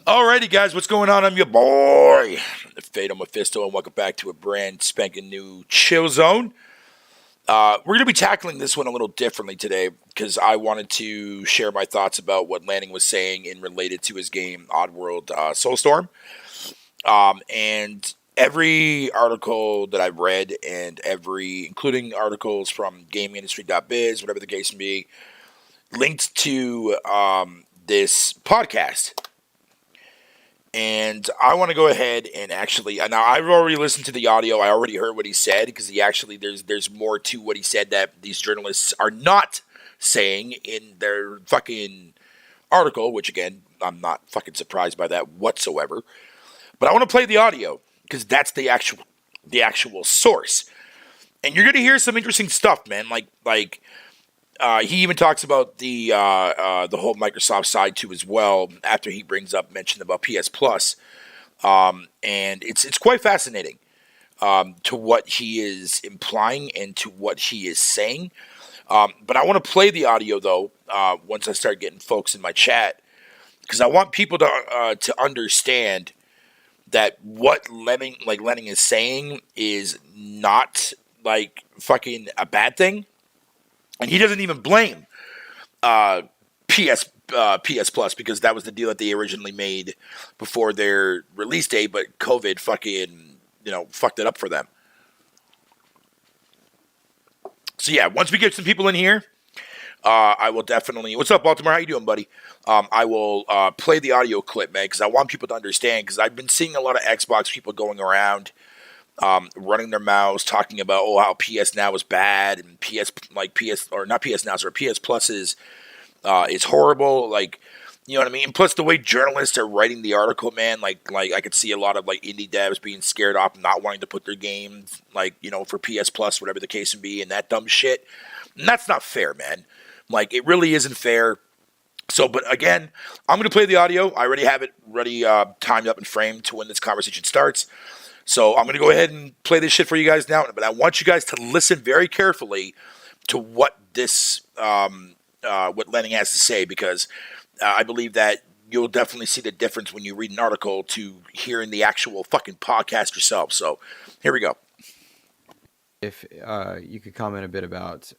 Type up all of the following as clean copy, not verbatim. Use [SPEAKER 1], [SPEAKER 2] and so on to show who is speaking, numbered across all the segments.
[SPEAKER 1] Alrighty, guys, what's going on? I'm your boy, the Fatal Mephisto, and welcome back to a brand spanking new Chill Zone. We're going to be tackling this one a little differently today because I wanted to share my thoughts about what Lanning was saying in related to his game Oddworld Soulstorm. And every article that I've read and including articles from gamingindustry.biz, whatever the case may be, linked to this podcast. And I want to go ahead and now I've already listened to the audio. I already heard what he said because there's more to what he said that these journalists are not saying in their fucking article, which again, I'm not fucking surprised by that whatsoever. But I want to play the audio because that's the actual source. And you're going to hear some interesting stuff, man. He even talks about the whole Microsoft side too as well. After he mentioned about PS Plus, and it's quite fascinating to what he is implying and to what he is saying. But I want to play the audio though once I start getting folks in my chat because I want people to understand that what Lanning is saying is not like fucking a bad thing. And he doesn't even blame PS Plus because that was the deal that they originally made before their release date, but COVID fucking, fucked it up for them. So yeah, once we get some people in here, I will definitely... What's up, Baltimore? How you doing, buddy? I will play the audio clip, man, because I want people to understand, because I've been seeing a lot of Xbox people going around running their mouths, talking about how PS Now is bad and PS Plus is horrible. Like, you know what I mean? Plus the way journalists are writing the article, man. Like I could see a lot of indie devs being scared off, not wanting to put their games for PS Plus, whatever the case may be, and that dumb shit. And that's not fair, man. Like it really isn't fair. So, but again, I'm gonna play the audio. I already have it ready, timed up and framed to when this conversation starts. So I'm going to go ahead and play this shit for you guys now, but I want you guys to listen very carefully to what what Lanning has to say, because I believe that you'll definitely see the difference when you read an article to hearing the actual fucking podcast yourself. So here we go.
[SPEAKER 2] If you could comment a bit about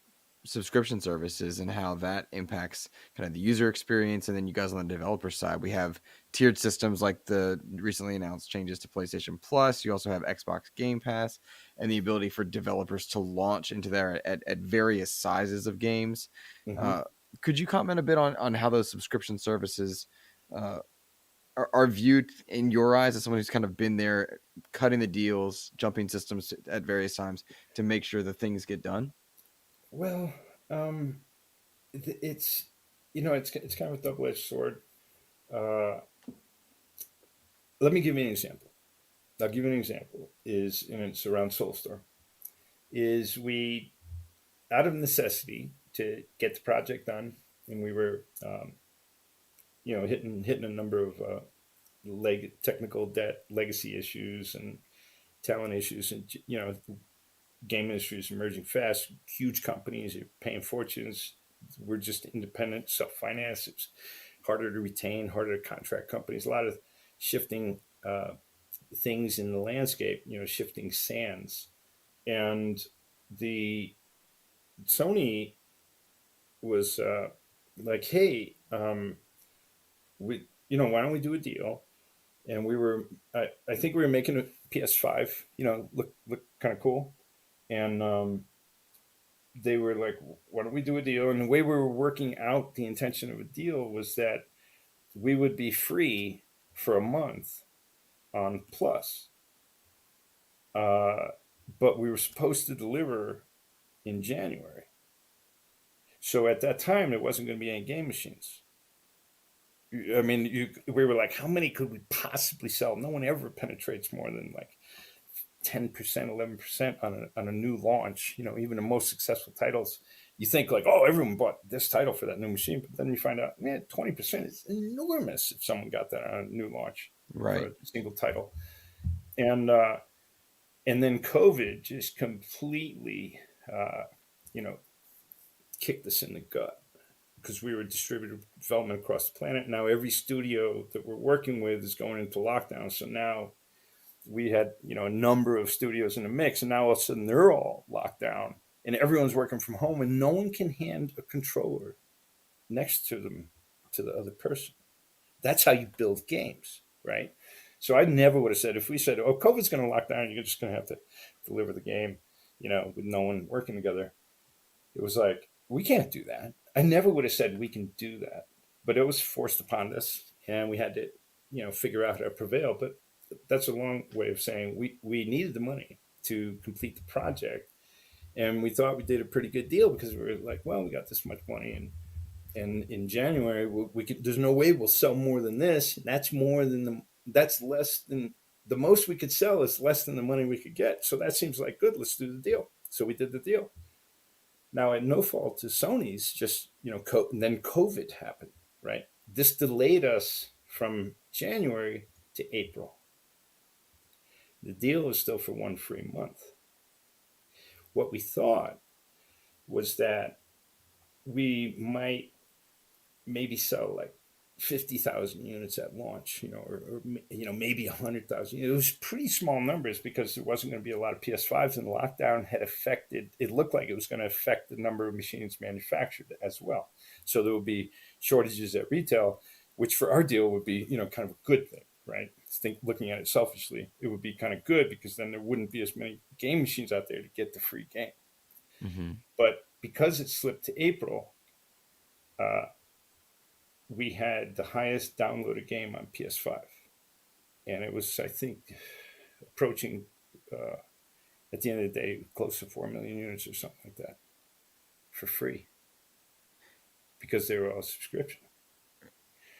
[SPEAKER 2] subscription services and how that impacts kind of the user experience, and then you guys on the developer side, we have tiered systems like the recently announced changes to PlayStation Plus. You also have Xbox Game Pass and the ability for developers to launch into there at various sizes of games. Mm-hmm. Could you comment a bit on how those subscription services are viewed in your eyes as someone who's kind of been there, cutting the deals, jumping systems at various times to make sure the things get done?
[SPEAKER 3] Well, it's it's kind of a double-edged sword. Let me give you an example. I'll give you an example. And it's around Soulstorm. Is we, out of necessity to get the project done, and we were, hitting a number of technical debt, legacy issues, and talent issues, and game industry is emerging fast. Huge companies are paying fortunes. We're just independent, self-finance. It's harder to retain, harder to contract companies. A lot of shifting things in the landscape, shifting sands. And the Sony was like, hey, why don't we do a deal? And we were, I think we were making a PS5, look kind of cool. And they were like, why don't we do a deal? And the way we were working out the intention of a deal was that we would be free for a month on Plus. But we were supposed to deliver in January. So at that time, there wasn't going to be any game machines. I mean, we were like, how many could we possibly sell? No one ever penetrates more than 10%, 11% on a new launch. Even the most successful titles, you think everyone bought this title for that new machine, but then you find out, man, 20% is enormous if someone got that on a new launch,
[SPEAKER 2] right,
[SPEAKER 3] for a single title. And then COVID just completely, kicked us in the gut. because we were distributed development across the planet. Now every studio that we're working with is going into lockdown. So now we had, a number of studios in the mix, and now all of a sudden they're all locked down and everyone's working from home, and no one can hand a controller next to them to the other person. That's how you build games, right? So I never would have said, if we said, oh, COVID's going to lock down, you're just going to have to deliver the game, with no one working together. It was like, we can't do that. I never would have said we can do that, but it was forced upon us, and we had to, figure out how to prevail. But that's a long way of saying we needed the money to complete the project, and we thought we did a pretty good deal because we were like, well, we got this much money, and in January we could. There's no way we'll sell more than this. That's less than the most we could sell is less than the money we could get. So that seems like good. Let's do the deal. So we did the deal. Now, at no fault to Sony's, just, and then COVID happened, right? This delayed us from January to April. The deal is still for one free month. What we thought was that we might maybe sell like 50,000 units at launch, or maybe 100,000. It was pretty small numbers because there wasn't going to be a lot of PS5s, and the lockdown had affected, it looked like it was going to affect the number of machines manufactured as well. So there would be shortages at retail, which for our deal would be, kind of a good thing, right? Looking at it selfishly, it would be kind of good because then there wouldn't be as many game machines out there to get the free game. Mm-hmm. But because it slipped to April, we had the highest downloaded game on PS5. And it was, I think, approaching, at the end of the day, close to 4 million units or something like that for free because they were all subscription.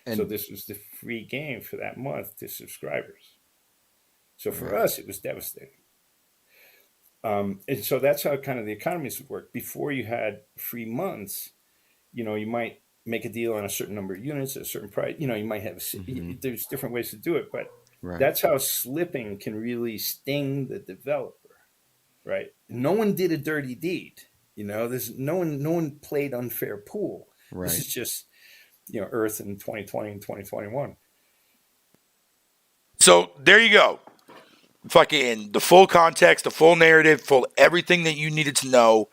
[SPEAKER 3] And so this was the free game for that month to subscribers. So for us, it was devastating. And so that's how kind of the economies would work. Before you had free months, you might make a deal on a certain number of units at a certain price. You might have, there's different ways to do it, but that's how slipping can really sting the developer, right? No one did a dirty deed. There's no one played unfair pool. Right. This is just, Earth in 2020 and 2021.
[SPEAKER 1] So there you go. Fucking the full context, the full narrative, full everything that you needed to know.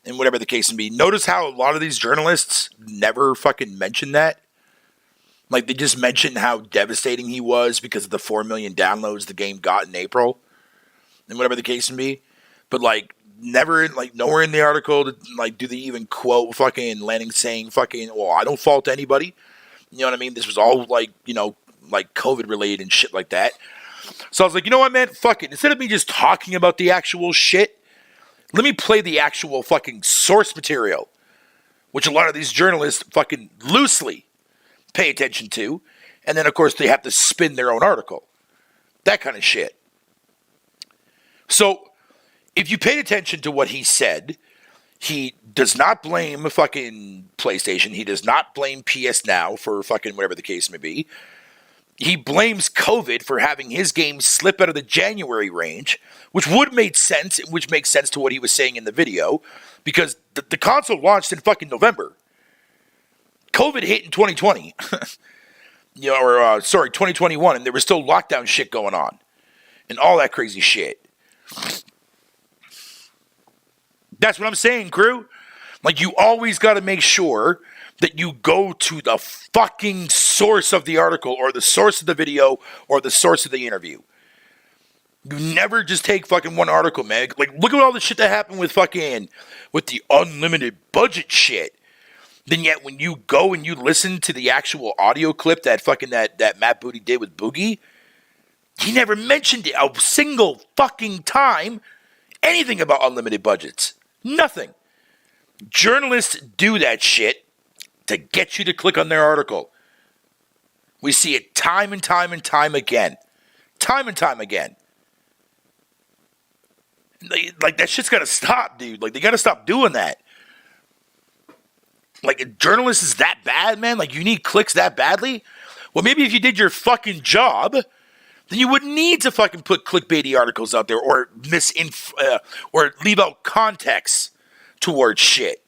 [SPEAKER 1] And whatever the case may be. Notice how a lot of these journalists never fucking mention that. Like, they just mention how devastating he was because of the 4 million downloads the game got in April. And whatever the case may be. But, never, nowhere in the article, do they even quote fucking Lanning saying fucking, well, I don't fault anybody. You know what I mean? This was all, COVID related and shit like that. So I was like, you know what, man? Fuck it. Instead of me just talking about the actual shit, let me play the actual fucking source material, which a lot of these journalists fucking loosely pay attention to. And then, of course, they have to spin their own article. That kind of shit. So, if you paid attention to what he said, he does not blame fucking PlayStation. He does not blame PS Now for fucking whatever the case may be. He blames COVID for having his game slip out of the January range, which would make sense, which makes sense to what he was saying in the video, because the console launched in fucking November. COVID hit in 2020, 2021, and there was still lockdown shit going on, and all that crazy shit. That's what I'm saying, crew. You always got to make sure that you go to the fucking source of the article or the source of the video or the source of the interview. You never just take fucking one article, man. Look at all the shit that happened with the unlimited budget shit. Then yet when you go and you listen to the actual audio clip that Matt Booty did with Boogie, he never mentioned it a single fucking time anything about unlimited budgets. Nothing. Journalists do that shit to get you to click on their article. We see it time and time and time again. Time and time again. That shit's gotta stop, dude. They gotta stop doing that. Journalists is that bad, man? You need clicks that badly? Well, maybe if you did your fucking job, then you wouldn't need to fucking put clickbaity articles out there or or leave out context towards shit.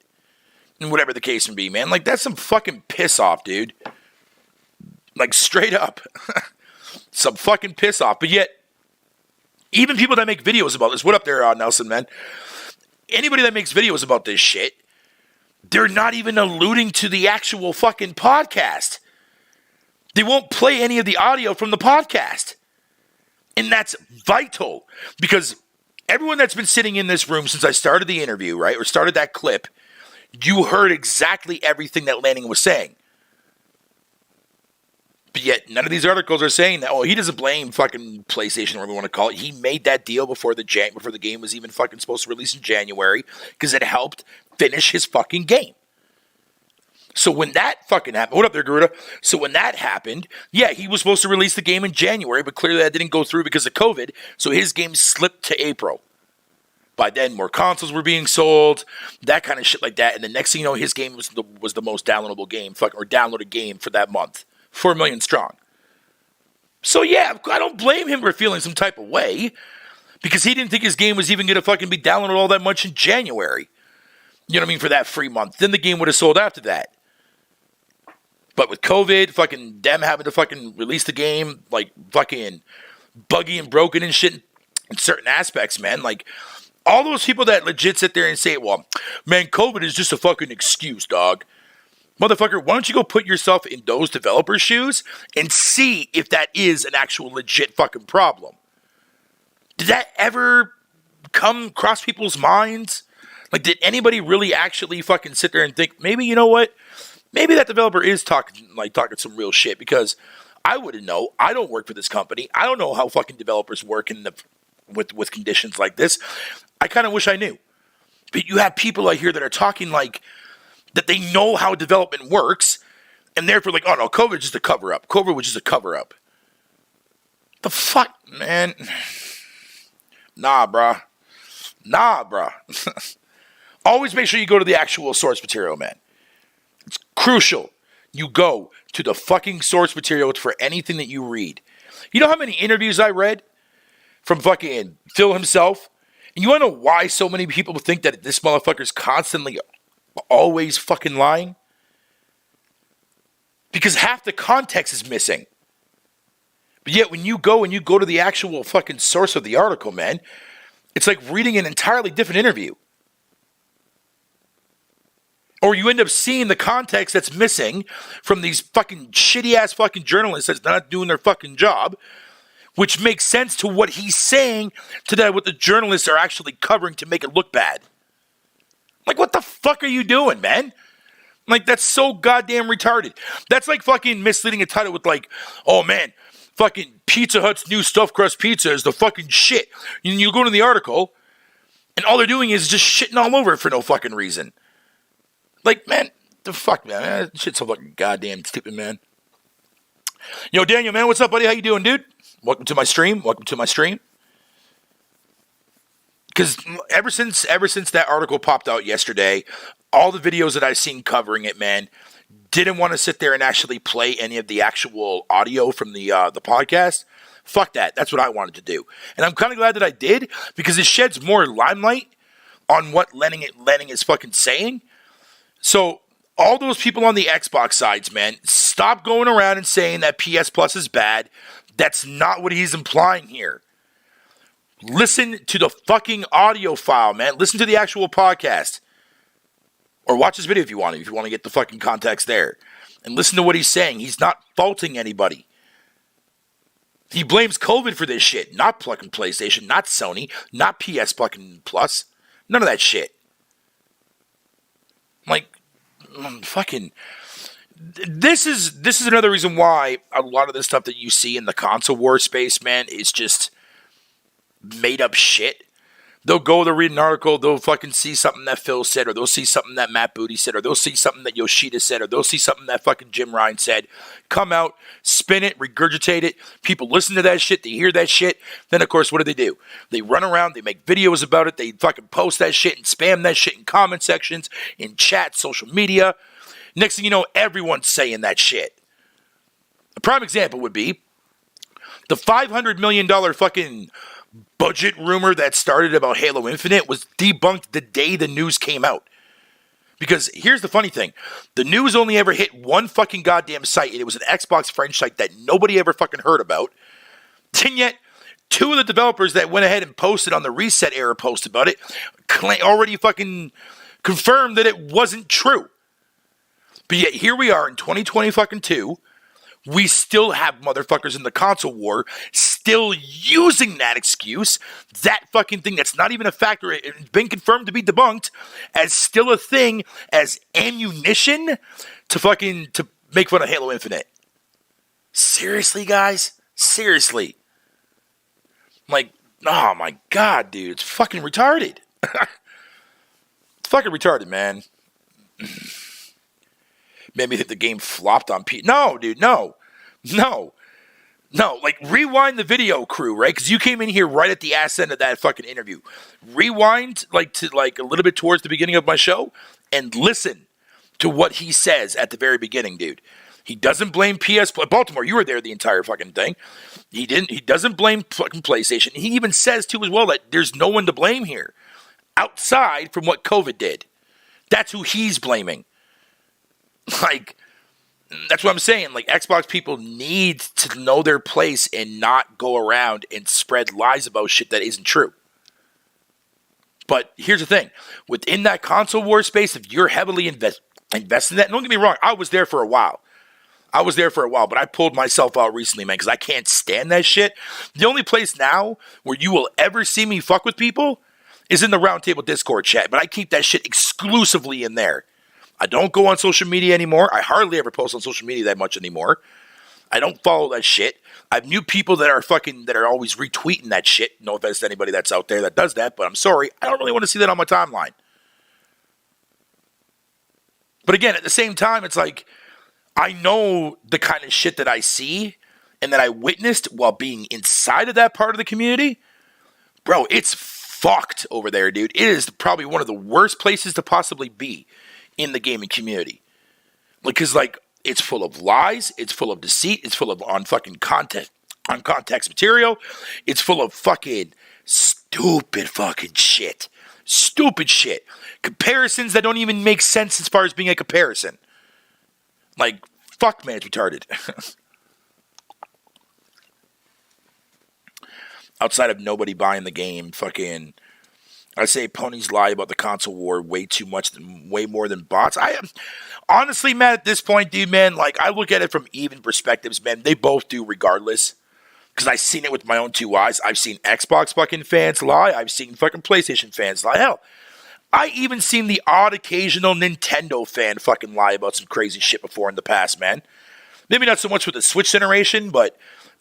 [SPEAKER 1] And whatever the case may be, man. Like, that's some fucking piss off, dude. Like, straight up. Some fucking piss off. But yet, even people that make videos about this, what up there, Nelson, man? Anybody that makes videos about this shit, they're not even alluding to the actual fucking podcast. They won't play any of the audio from the podcast. And that's vital. Because everyone that's been sitting in this room since I started the interview, right, or started that clip, you heard exactly everything that Lanning was saying. But yet, none of these articles are saying that, oh, he doesn't blame fucking PlayStation, or whatever you want to call it. He made that deal before the game was even fucking supposed to release in January because it helped finish his fucking game. So when that fucking happened, what up there, Garuda? So when that happened, yeah, he was supposed to release the game in January, but clearly that didn't go through because of COVID, so his game slipped to April. By then, more consoles were being sold, that kind of shit like that, and the next thing you know, his game was the most downloadable game, or downloaded game for that month. 4 million strong. So yeah, I don't blame him for feeling some type of way, because he didn't think his game was even going to fucking be downloaded all that much in January. You know what I mean? For that free month. Then the game would have sold after that. But with COVID, fucking them having to fucking release the game, like fucking buggy and broken and shit in certain aspects, man. Like, all those people that legit sit there and say, well, man, COVID is just a fucking excuse, dog. Motherfucker, why don't you go put yourself in those developers' shoes and see if that is an actual legit fucking problem? Did that ever come across people's minds? Like, did anybody really actually fucking sit there and think, maybe, you know what? Maybe that developer is talking some real shit, because I wouldn't know. I don't work for this company. I don't know how fucking developers work with conditions like this. I kind of wish I knew. But you have people out here that are talking like that they know how development works, and therefore like, oh no, COVID is just a cover-up. COVID was just a cover-up. The fuck, man? Nah, bruh. Always make sure you go to the actual source material, man. It's crucial. You go to the fucking source material for anything that you read. You know how many interviews I read from fucking Phil himself? And you want to know why so many people think that this motherfucker's constantly always fucking lying? Because half the context is missing. But yet when you go to the actual fucking source of the article, man, it's like reading an entirely different interview. Or you end up seeing the context that's missing from these fucking shitty-ass fucking journalists that's not doing their fucking job, which makes sense to what he's saying to that what the journalists are actually covering to make it look bad. Like, what the fuck are you doing, man? Like, that's so goddamn retarded. That's like fucking misleading a title with like, oh man, fucking Pizza Hut's new stuffed crust pizza is the fucking shit. And you go to the article, and all they're doing is just shitting all over it for no fucking reason. Like, man, the fuck, man? That shit's so fucking goddamn stupid, man. Yo, Daniel, man, what's up, buddy? How you doing, dude? Welcome to my stream. Because ever since that article popped out yesterday, all the videos that I've seen covering it, man, didn't want to sit there and actually play any of the actual audio from the podcast. Fuck that. That's what I wanted to do. And I'm kind of glad that I did, because it sheds more limelight on what Lanning is fucking saying. So, all those people on the Xbox sides, man, stop going around and saying that PS Plus is bad. That's not what he's implying here. Listen to the fucking audio file, man. Listen to the actual podcast. Or watch this video if you want to get the fucking context there. And listen to what he's saying. He's not faulting anybody. He blames COVID for this shit. Not fucking PlayStation, not Sony, not PS fucking Plus. None of that shit. Like, fucking, this is another reason why a lot of the stuff that you see in the console war space, man, is just made up shit. They'll read an article, they'll fucking see something that Phil said, or they'll see something that Matt Booty said, or they'll see something that Yoshida said, or they'll see something that fucking Jim Ryan said, come out, spin it, regurgitate it, people listen to that shit, they hear that shit, then of course what do? They run around, they make videos about it, they fucking post that shit and spam that shit in comment sections, in chat, social media. Next thing you know, everyone's saying that shit. A prime example would be the $500 million fucking budget rumor that started about Halo Infinite was debunked the day the news came out. Because here's the funny thing. The news only ever hit one fucking goddamn site, and it was an Xbox French site that nobody ever fucking heard about. And yet, two of the developers that went ahead and posted on the Reset Era post about it already fucking confirmed that it wasn't true. But yet, here we are in 2022. We still have motherfuckers in the console war still using that excuse, that fucking thing that's not even a factor, it's been confirmed to be debunked, as still a thing, as ammunition to make fun of Halo Infinite. Seriously, guys? Seriously. Like, oh my god, dude, it's fucking retarded. It's fucking retarded, man. Made me think the game flopped on P. No, dude, no. Like, rewind the video, crew, right? Because you came in here right at the ass end of that fucking interview. Rewind, to a little bit towards the beginning of my show, and listen to what he says at the very beginning, dude. He doesn't blame Baltimore, you were there the entire fucking thing. He doesn't blame fucking PlayStation. He even says, too, as well, that there's no one to blame here. Outside from what COVID did. That's who he's blaming. Like, that's what I'm saying. Like, Xbox people need to know their place and not go around and spread lies about shit that isn't true. But here's the thing. Within that console war space, if you're heavily invested in that, don't get me wrong, I was there for a while, but I pulled myself out recently, man, because I can't stand that shit. The only place now where you will ever see me fuck with people is in the Roundtable Discord chat, but I keep that shit exclusively in there. I don't go on social media anymore. I hardly ever post on social media that much anymore. I don't follow that shit. I have new people that are always retweeting that shit. No offense to anybody that's out there that does that, but I'm sorry. I don't really want to see that on my timeline. But again, at the same time, it's like, I know the kind of shit that I see and that I witnessed while being inside of that part of the community. Bro, it's fucked over there, dude. It is probably one of the worst places to possibly be in the gaming community. Because, it's full of lies, it's full of deceit, it's full of uncontext material, it's full of fucking stupid fucking shit. Stupid shit. Comparisons that don't even make sense as far as being a comparison. Like, fuck, man, it's retarded. Outside of nobody buying the game, fucking, I say ponies lie about the console war way more than bots. Honestly, man, at this point, dude, man, I look at it from even perspectives, man. They both do regardless. Because I've seen it with my own two eyes. I've seen Xbox fucking fans lie. I've seen fucking PlayStation fans lie. Hell, I even seen the odd occasional Nintendo fan fucking lie about some crazy shit before in the past, man. Maybe not so much with the Switch generation, but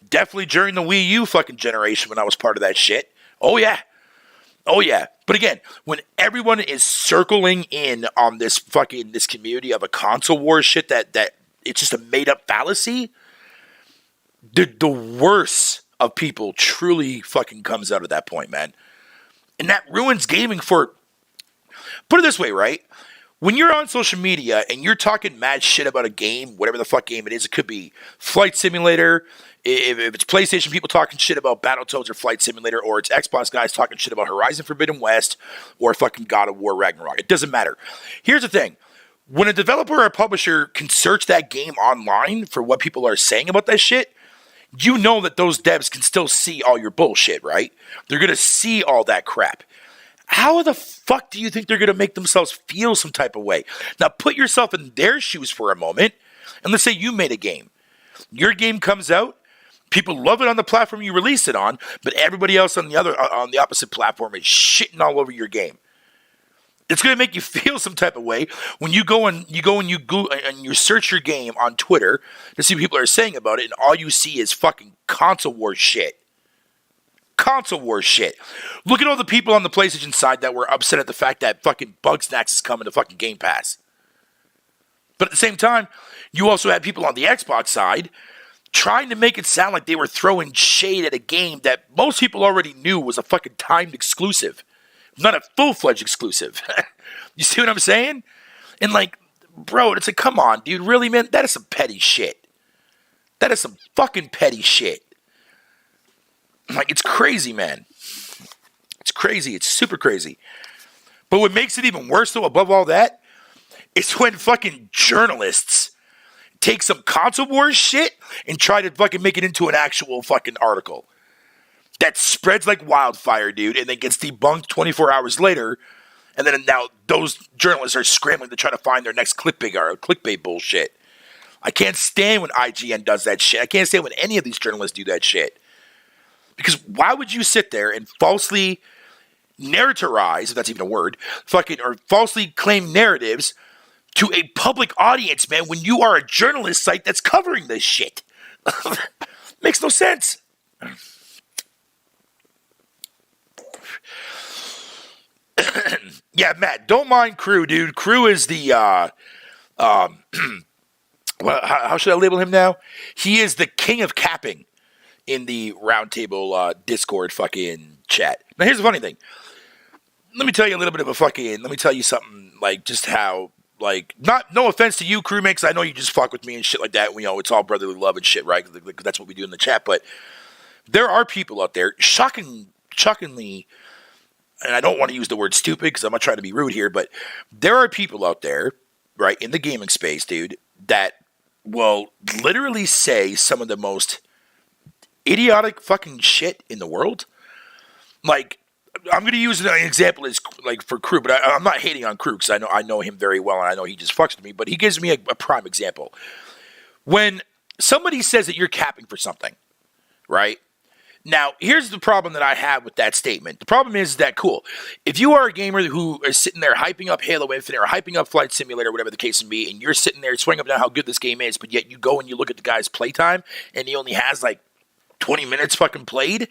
[SPEAKER 1] definitely during the Wii U fucking generation when I was part of that shit. Oh, yeah. But again, when everyone is circling in on this community of a console war shit that it's just a made-up fallacy, the worst of people truly fucking comes out at that point, man. And that ruins gaming for... Put it this way, right? When you're on social media and you're talking mad shit about a game, whatever the fuck game it is, it could be Flight Simulator. If it's PlayStation people talking shit about Battletoads or Flight Simulator, or it's Xbox guys talking shit about Horizon Forbidden West or fucking God of War Ragnarok. It doesn't matter. Here's the thing. When a developer or a publisher can search that game online for what people are saying about that shit, you know that those devs can still see all your bullshit, right? They're going to see all that crap. How the fuck do you think they're going to make themselves feel some type of way? Now, put yourself in their shoes for a moment, and let's say you made a game. Your game comes out, people love it on the platform you release it on, but everybody else on the opposite platform is shitting all over your game. It's going to make you feel some type of way when you go and you search your game on Twitter to see what people are saying about it, and all you see is fucking console war shit. Console war shit. Look at all the people on the PlayStation side that were upset at the fact that fucking Bugsnax is coming to fucking Game Pass. But at the same time, you also had people on the Xbox side trying to make it sound like they were throwing shade at a game that most people already knew was a fucking timed exclusive. Not a full-fledged exclusive. You see what I'm saying? And bro, it's like, come on, dude. Really, man? That is some petty shit. That is some fucking petty shit. It's crazy, man. It's crazy. It's super crazy. But what makes it even worse, though, above all that, It's when fucking journalists take some console wars shit and try to fucking make it into an actual fucking article that spreads like wildfire, dude, and then gets debunked 24 hours later. And then now those journalists are scrambling to try to find their next clickbait bullshit. I can't stand when IGN does that shit. I can't stand when any of these journalists do that shit. Because why would you sit there and falsely narratize, if that's even a word, or falsely claim narratives to a public audience, man, when you are a journalist site that's covering this shit? Makes no sense. Yeah, Matt, don't mind Crew, dude. Crew is the, well, how should I label him now? He is the king of capping in the Roundtable Discord fucking chat. Now, here's the funny thing. Let me tell you a little bit of let me tell you something, like, just how, like, no offense to you, Crew, because I know you just fuck with me and shit like that. You know, it's all brotherly love and shit, right? Because that's what we do in the chat. But there are people out there, shockingly, and I don't want to use the word stupid because I'm not trying to be rude here, but there are people out there, right, in the gaming space, dude, that will literally say some of the most idiotic fucking shit in the world. Like, I'm going to use an example as, like, for Crew, but I'm not hating on Crew because I know him very well and I know he just fucks with me, but he gives me a prime example. When somebody says that you're capping for something, right? Now, here's the problem that I have with that statement. The problem is that, cool, if you are a gamer who is sitting there hyping up Halo Infinite or hyping up Flight Simulator, whatever the case may be, and you're sitting there swinging up and down how good this game is, but yet you go and you look at the guy's playtime, and he only has, like, 20 minutes fucking played,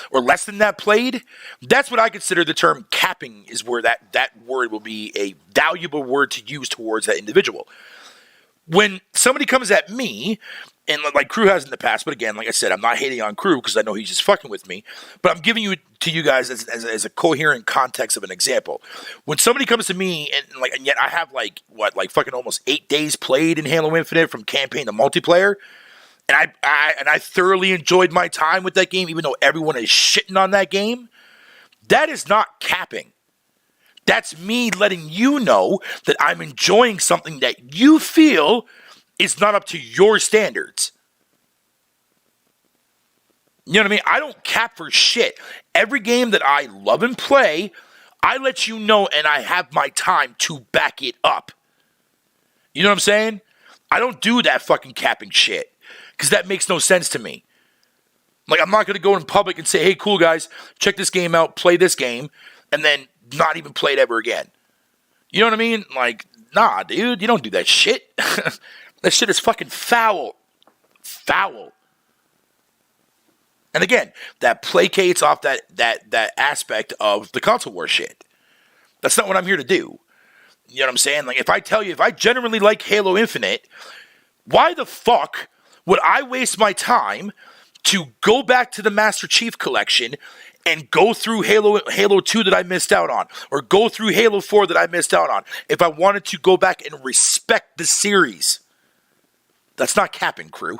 [SPEAKER 1] or less than that played, that's what I consider the term capping, is where that word will be a valuable word to use towards that individual. When somebody comes at me, and like Crew has in the past, but again, like I said, I'm not hating on Crew because I know he's just fucking with me, but I'm giving you to you guys as a coherent context of an example. When somebody comes to me and yet I have like fucking almost 8 days played in Halo Infinite from campaign to multiplayer, and I thoroughly enjoyed my time with that game, even though everyone is shitting on that game, that is not capping. That's me letting you know that I'm enjoying something that you feel is not up to your standards. You know what I mean? I don't cap for shit. Every game that I love and play, I let you know and I have my time to back it up. You know what I'm saying? I don't do that fucking capping shit because that makes no sense to me. Like, I'm not going to go in public and say, hey, cool guys, check this game out, play this game, and then not even play it ever again. You know what I mean? Like, nah, dude, you don't do that shit. That shit is fucking foul. Foul. And again, that placates off that aspect of the console war shit. That's not what I'm here to do. You know what I'm saying? Like, if I tell you, if I genuinely like Halo Infinite, why the fuck would I waste my time to go back to the Master Chief Collection and go through Halo 2 that I missed out on, or go through Halo 4 that I missed out on, if I wanted to go back and respect the series? That's not capping, Crew.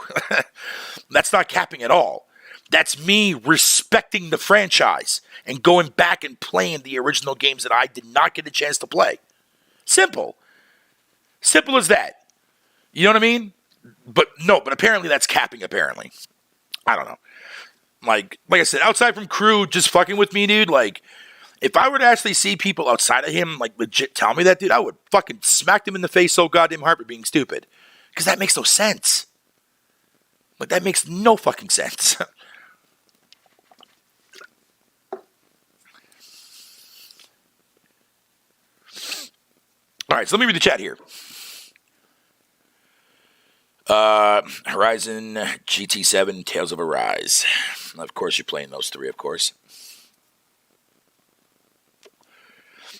[SPEAKER 1] That's not capping at all. That's me respecting the franchise and going back and playing the original games that I did not get a chance to play. Simple. Simple as that. You know what I mean? But apparently that's capping, apparently. I don't know. Like I said, outside from Crew just fucking with me, dude, like, if I were to actually see people outside of him, like, legit tell me that, dude, I would fucking smack them in the face so goddamn hard for being stupid. Because that makes no sense. Like, that makes no fucking sense. All right, so let me read the chat here. Horizon, GT7, Tales of Arise. Of course, you're playing those three, of course.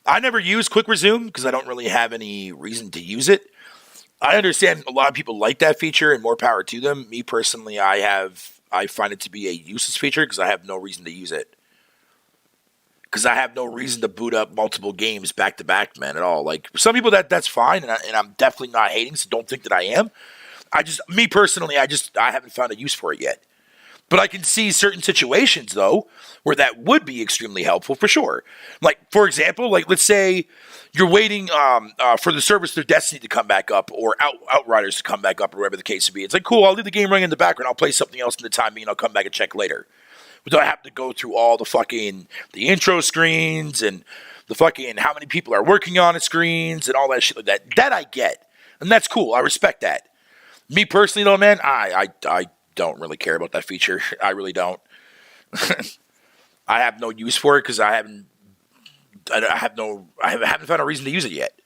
[SPEAKER 1] I never use Quick Resume because I don't really have any reason to use it. I understand a lot of people like that feature, and more power to them. Me personally, I find it to be a useless feature because I have no reason to use it. Because I have no reason to boot up multiple games back to back, man, at all. Like, for some people that's fine, and I'm definitely not hating, so don't think that I am. Me personally, I haven't found a use for it yet. But I can see certain situations, though, where that would be extremely helpful for sure. Like, for example, like let's say you're waiting for the service of Destiny to come back up or Outriders to come back up or whatever the case would be. It's like, cool, I'll leave the game running in the background. I'll play something else in the time being. I'll come back and check later. Without having to go through all the intro screens and the fucking how many people are working on the screens and all that shit like that. That I get. And that's cool. I respect that. Me personally, though, man, I don't really care about that feature. I really don't. I have no use for it because I haven't found a reason to use it yet.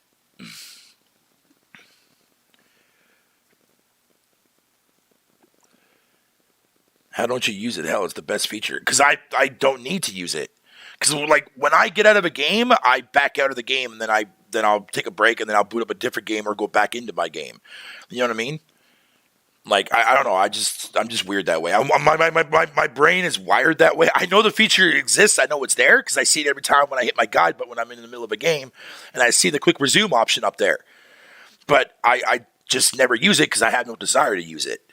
[SPEAKER 1] How don't you use it? Hell, it's the best feature. Because I don't need to use it. Because like when I get out of a game, I back out of the game and then I'll take a break and then I'll boot up a different game or go back into my game. You know what I mean? Like I don't know. I'm just weird that way. My brain is wired that way. I know the feature exists. I know it's there because I see it every time when I hit my guide. But when I'm in the middle of a game and I see the quick resume option up there, but I just never use it because I have no desire to use it.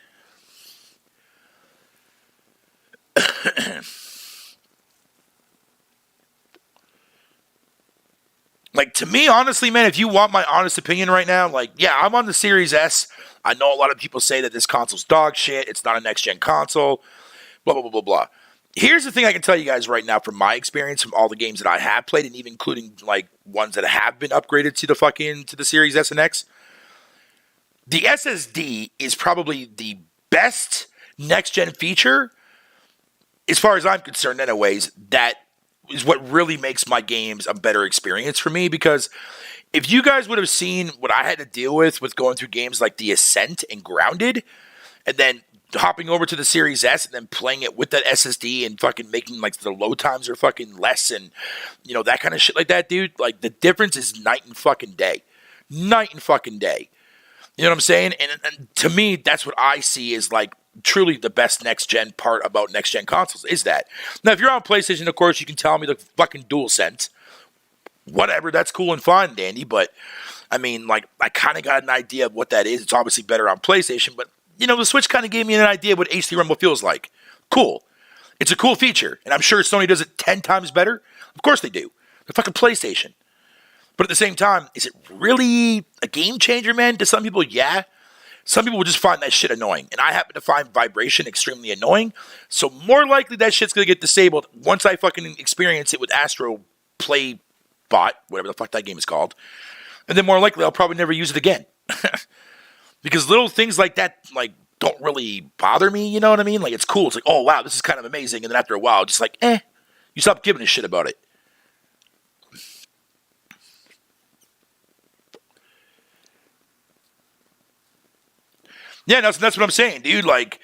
[SPEAKER 1] Like, to me, honestly, man, if you want my honest opinion right now, like, yeah, I'm on the Series S. I know a lot of people say that this console's dog shit. It's not a next-gen console. Blah, blah, blah, blah, blah. Here's the thing I can tell you guys right now from my experience, from all the games that I have played, and even including, like, ones that have been upgraded to the Series S and X. The SSD is probably the best next-gen feature, as far as I'm concerned, anyways, that is what really makes my games a better experience for me. Because if you guys would have seen what I had to deal with going through games like The Ascent and Grounded, and then hopping over to the Series S and then playing it with that SSD and fucking making like the load times are fucking less and, you know, that kind of shit like that, dude. Like the difference is night and fucking day. Night and fucking day. You know what I'm saying? And to me, that's what I see is like truly the best next-gen part about next-gen consoles is that. Now, if you're on PlayStation, of course, you can tell me the fucking DualSense. Whatever, that's cool and fine, Danny, but, I mean, like, I kind of got an idea of what that is. It's obviously better on PlayStation, but, you know, the Switch kind of gave me an idea of what HD Rumble feels like. Cool. It's a cool feature, and I'm sure Sony does it 10 times better. Of course they do. They're fucking PlayStation. But at the same time, is it really a game changer, man? To some people, yeah. Some people will just find that shit annoying. And I happen to find vibration extremely annoying. So more likely that shit's going to get disabled once I fucking experience it with Astro Play Bot, whatever the fuck that game is called. And then more likely I'll probably never use it again. Because little things like that, like, don't really bother me, you know what I mean? Like, it's cool. It's like, oh, wow, this is kind of amazing. And then after a while, just like, you stop giving a shit about it. Yeah, that's what I'm saying, dude. Like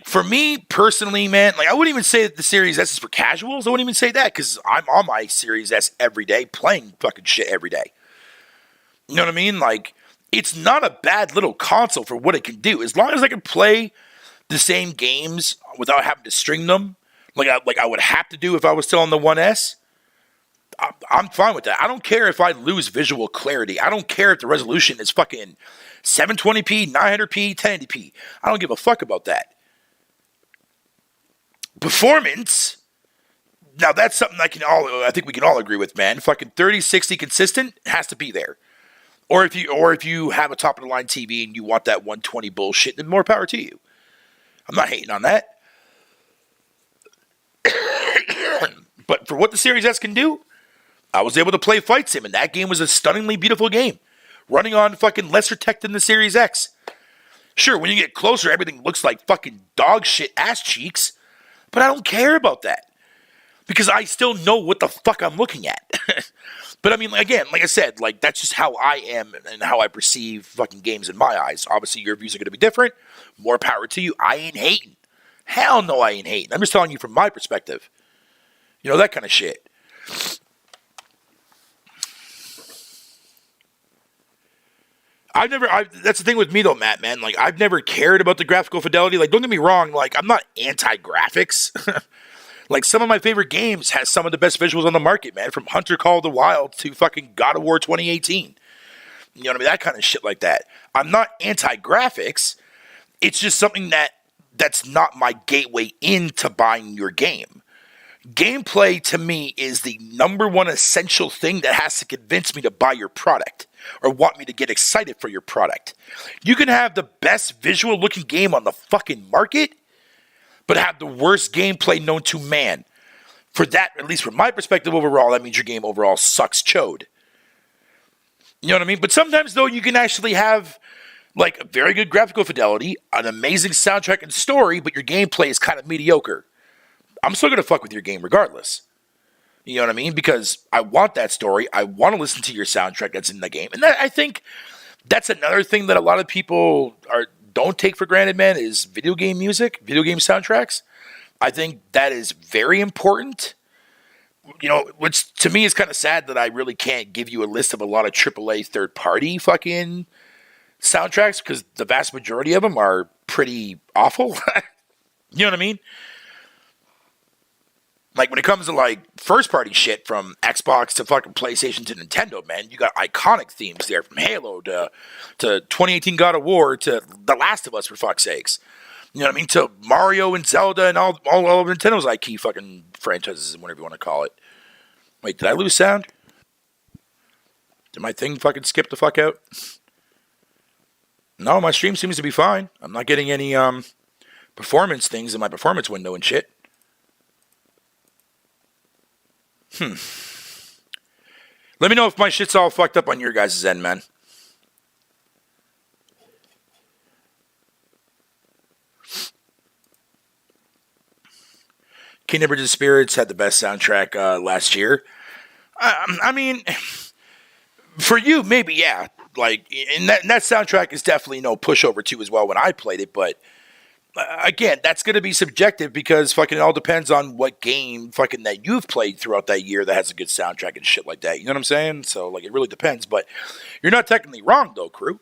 [SPEAKER 1] for me personally, man, like I wouldn't even say that the Series S is for casuals. I wouldn't even say that because I'm on my Series S every day, playing fucking shit every day. You know what I mean? Like, it's not a bad little console for what it can do. As long as I can play the same games without having to string them, like I would have to do if I was still on the 1S, I'm fine with that. I don't care if I lose visual clarity. I don't care if the resolution is fucking 720p, 900p, 1080p. I don't give a fuck about that. Performance, now that's something I think we can all agree with, man. Fucking 3060 consistent has to be there. Or if you have a top of the line TV and you want that 120 bullshit, then more power to you. I'm not hating on that. But for what the Series S can do, I was able to play Fight Sim, and that game was a stunningly beautiful game. Running on fucking lesser tech than the Series X. Sure, when you get closer, everything looks like fucking dog shit ass cheeks. But I don't care about that. Because I still know what the fuck I'm looking at. But I mean, again, like I said, like that's just how I am and how I perceive fucking games in my eyes. Obviously, your views are going to be different. More power to you. I ain't hating. Hell no, I ain't hating. I'm just telling you from my perspective. You know, that kind of shit. That's the thing with me though, Matt, man. Like, I've never cared about the graphical fidelity. Like, don't get me wrong. Like, I'm not anti-graphics. Like, some of my favorite games has some of the best visuals on the market, man. From Hunter Call of the Wild to fucking God of War 2018. You know what I mean? That kind of shit like that. I'm not anti-graphics. It's just something that that's not my gateway into buying your game. Gameplay to me is the number one essential thing that has to convince me to buy your product or want me to get excited for your product. You can have the best visual looking game on the fucking market, but have the worst gameplay known to man. For that, at least from my perspective overall, that means your game overall sucks chode. You know what I mean? But sometimes, though, you can actually have like a very good graphical fidelity, an amazing soundtrack and story, but your gameplay is kind of mediocre. I'm still going to fuck with your game regardless. You know what I mean? Because I want that story. I want to listen to your soundtrack that's in the game. And I think that's another thing that a lot of people don't take for granted, man, is video game music, video game soundtracks. I think that is very important. You know, which to me is kind of sad that I really can't give you a list of a lot of AAA third-party fucking soundtracks because the vast majority of them are pretty awful. You know what I mean? Like, when it comes to, like, first-party shit from Xbox to fucking PlayStation to Nintendo, man, you got iconic themes there from Halo to 2018 God of War to The Last of Us, for fuck's sakes. You know what I mean? To Mario and Zelda and all of Nintendo's key fucking franchises, whatever you want to call it. Wait, did I lose sound? Did my thing fucking skip the fuck out? No, my stream seems to be fine. I'm not getting any performance things in my performance window and shit. Let me know if my shit's all fucked up on your guys' end, man. Kingdom Bridge of Spirits had the best soundtrack last year. I mean, for you, maybe, yeah. Like, and that soundtrack is definitely no pushover too as well when I played it, but again, that's going to be subjective because fucking it all depends on what game fucking that you've played throughout that year that has a good soundtrack and shit like that. You know what I'm saying? So, like, it really depends, but you're not technically wrong though, crew.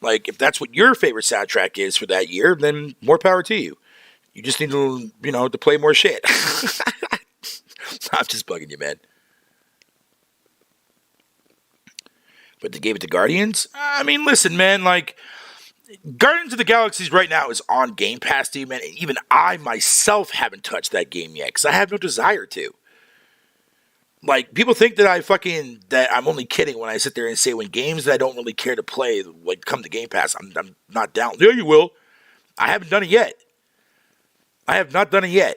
[SPEAKER 1] Like, if that's what your favorite soundtrack is for that year, then more power to you. You just need to, to play more shit. I'm just bugging you, man. But they gave it to Guardians? I mean, listen, man, like, Guardians of the Galaxies right now is on Game Pass, dude, man. And even I myself haven't touched that game yet because I have no desire to. Like, people think that that I'm only kidding when I sit there and say when games that I don't really care to play like come to Game Pass, I'm not down. Yeah, you will. I haven't done it yet. I have not done it yet.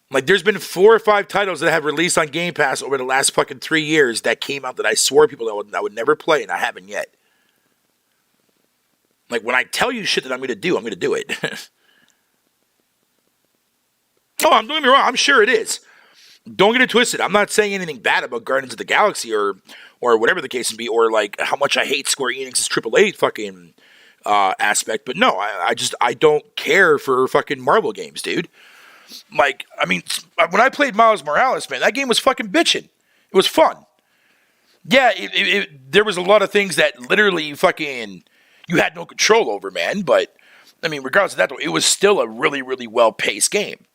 [SPEAKER 1] Like, there's been 4 or 5 titles that have released on Game Pass over the last fucking 3 years that came out that I swore people that I would never play, and I haven't yet. Like, when I tell you shit that I'm going to do, I'm going to do it. Oh, don't get me wrong. I'm sure it is. Don't get it twisted. I'm not saying anything bad about Guardians of the Galaxy or whatever the case may be, or like how much I hate Square Enix's AAA fucking aspect. But no, I don't care for fucking Marvel games, dude. Like, I mean, when I played Miles Morales, man, that game was fucking bitchin'. It was fun. Yeah, there was a lot of things that literally fucking you had no control over, man. But, I mean, regardless of that, though, it was still a really, really well-paced game.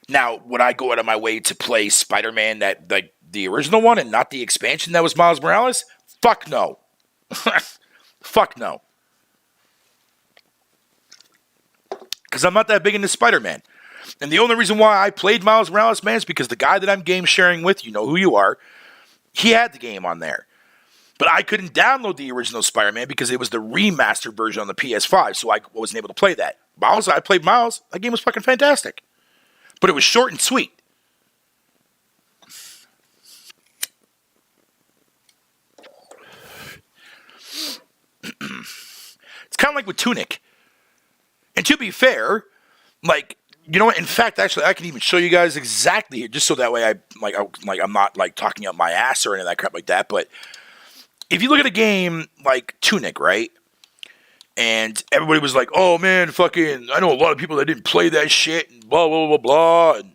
[SPEAKER 1] Now, would I go out of my way to play Spider-Man, like the original one, and not the expansion that was Miles Morales? Fuck no. Fuck no. Because I'm not that big into Spider-Man. And the only reason why I played Miles Morales, man, is because the guy that I'm game sharing with, you know who you are, he had the game on there. But I couldn't download the original Spider-Man because it was the remastered version on the PS5, so I wasn't able to play that. Miles, I played Miles. That game was fucking fantastic. But it was short and sweet. It's kind of like with Tunic. And to be fair, like, you know what? In fact, actually, I can even show you guys exactly here, just so that way I'm not like talking out my ass or any of that crap like that. But if you look at a game like Tunic, right? And everybody was like, "Oh man, fucking!" I know a lot of people that didn't play that shit, and blah blah blah blah, and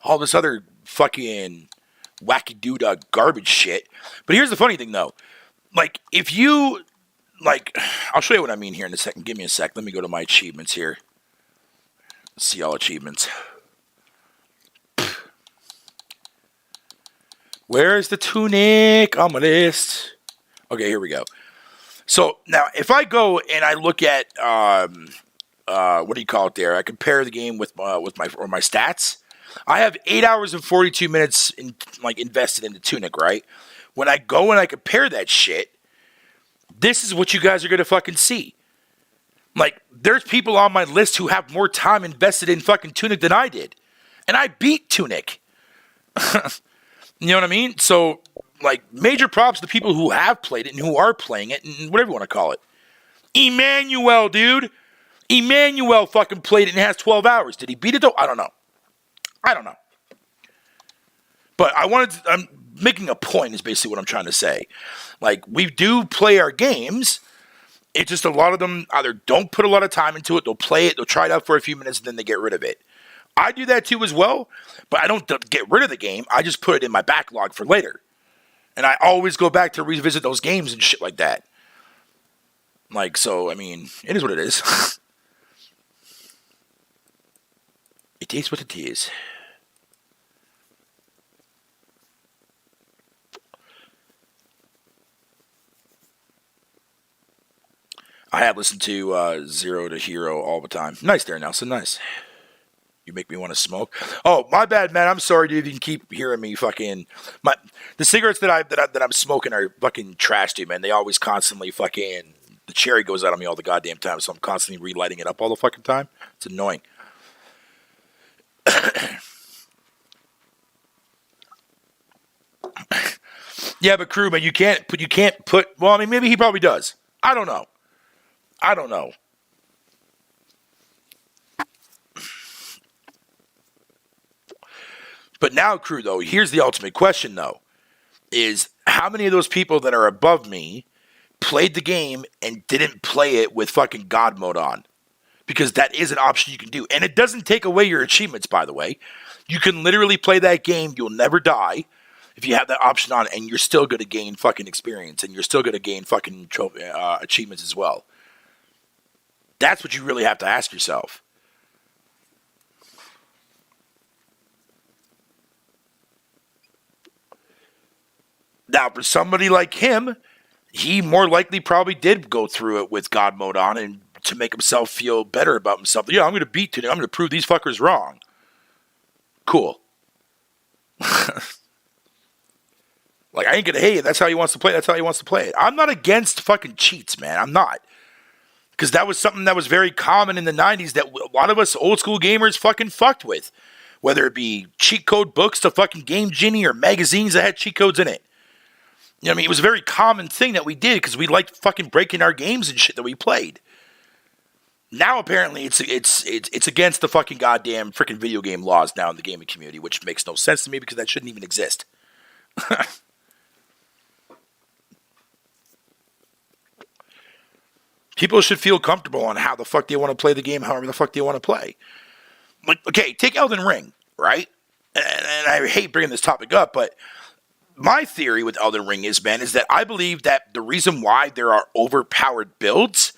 [SPEAKER 1] all this other fucking wacky doo-dah garbage shit. But here's the funny thing, though. Like, if you like, I'll show you what I mean here in a second. Give me a sec. Let me go to my achievements here. See all achievements. Where's the Tunic on my list? Okay, here we go. So now, if I go and I look at what do you call it there? I compare the game with my stats. I have 8 hours and 42 minutes invested into Tunic, right? When I go and I compare that shit, this is what you guys are going to fucking see. Like, there's people on my list who have more time invested in fucking Tunic than I did. And I beat Tunic. You know what I mean? So, like, major props to the people who have played it and who are playing it and whatever you want to call it. Emmanuel, dude. Emmanuel fucking played it and has 12 hours. Did he beat it though? I don't know. But I'm making a point is basically what I'm trying to say. Like, we do play our games. It's just a lot of them either don't put a lot of time into it. They'll play it. They'll try it out for a few minutes and then they get rid of it. I do that too as well. But I don't get rid of the game. I just put it in my backlog for later. And I always go back to revisit those games and shit like that. Like, so, I mean, it is what it is. It is what it is. I have listened to Zero to Hero all the time. Nice there, Nelson. Nice. You make me want to smoke. Oh, my bad, man. I'm sorry, dude. You can keep hearing me fucking. The cigarettes that I'm smoking are fucking trash, dude, man. They always constantly fucking. The cherry goes out on me all the goddamn time, so I'm constantly relighting it up all the fucking time. It's annoying. Yeah, but crew, man, you can't put. Well, I mean, maybe he probably does. I don't know. But now, crew, though, here's the ultimate question, though, is how many of those people that are above me played the game and didn't play it with fucking God mode on? Because that is an option you can do. And it doesn't take away your achievements, by the way. You can literally play that game. You'll never die if you have that option on, and you're still going to gain fucking experience, and you're still going to gain fucking achievements as well. That's what you really have to ask yourself. Now, for somebody like him, he more likely probably did go through it with God mode on and to make himself feel better about himself. Yeah, I'm going to beat today. I'm going to prove these fuckers wrong. Cool. Like, I ain't going to hate it. That's how he wants to play it. That's how he wants to play it. I'm not against fucking cheats, man. I'm not. Because that was something that was very common in the 90s that a lot of us old school gamers fucking fucked with. Whether it be cheat code books to fucking Game Genie or magazines that had cheat codes in it. You know what I mean? It was a very common thing that we did because we liked fucking breaking our games and shit that we played. Now apparently it's against the fucking goddamn freaking video game laws now in the gaming community, which makes no sense to me because that shouldn't even exist. People should feel comfortable on how the fuck they want to play the game, however the fuck they want to play. Like, okay, take Elden Ring, right? And I hate bringing this topic up, but my theory with Elden Ring is that I believe that the reason why there are overpowered builds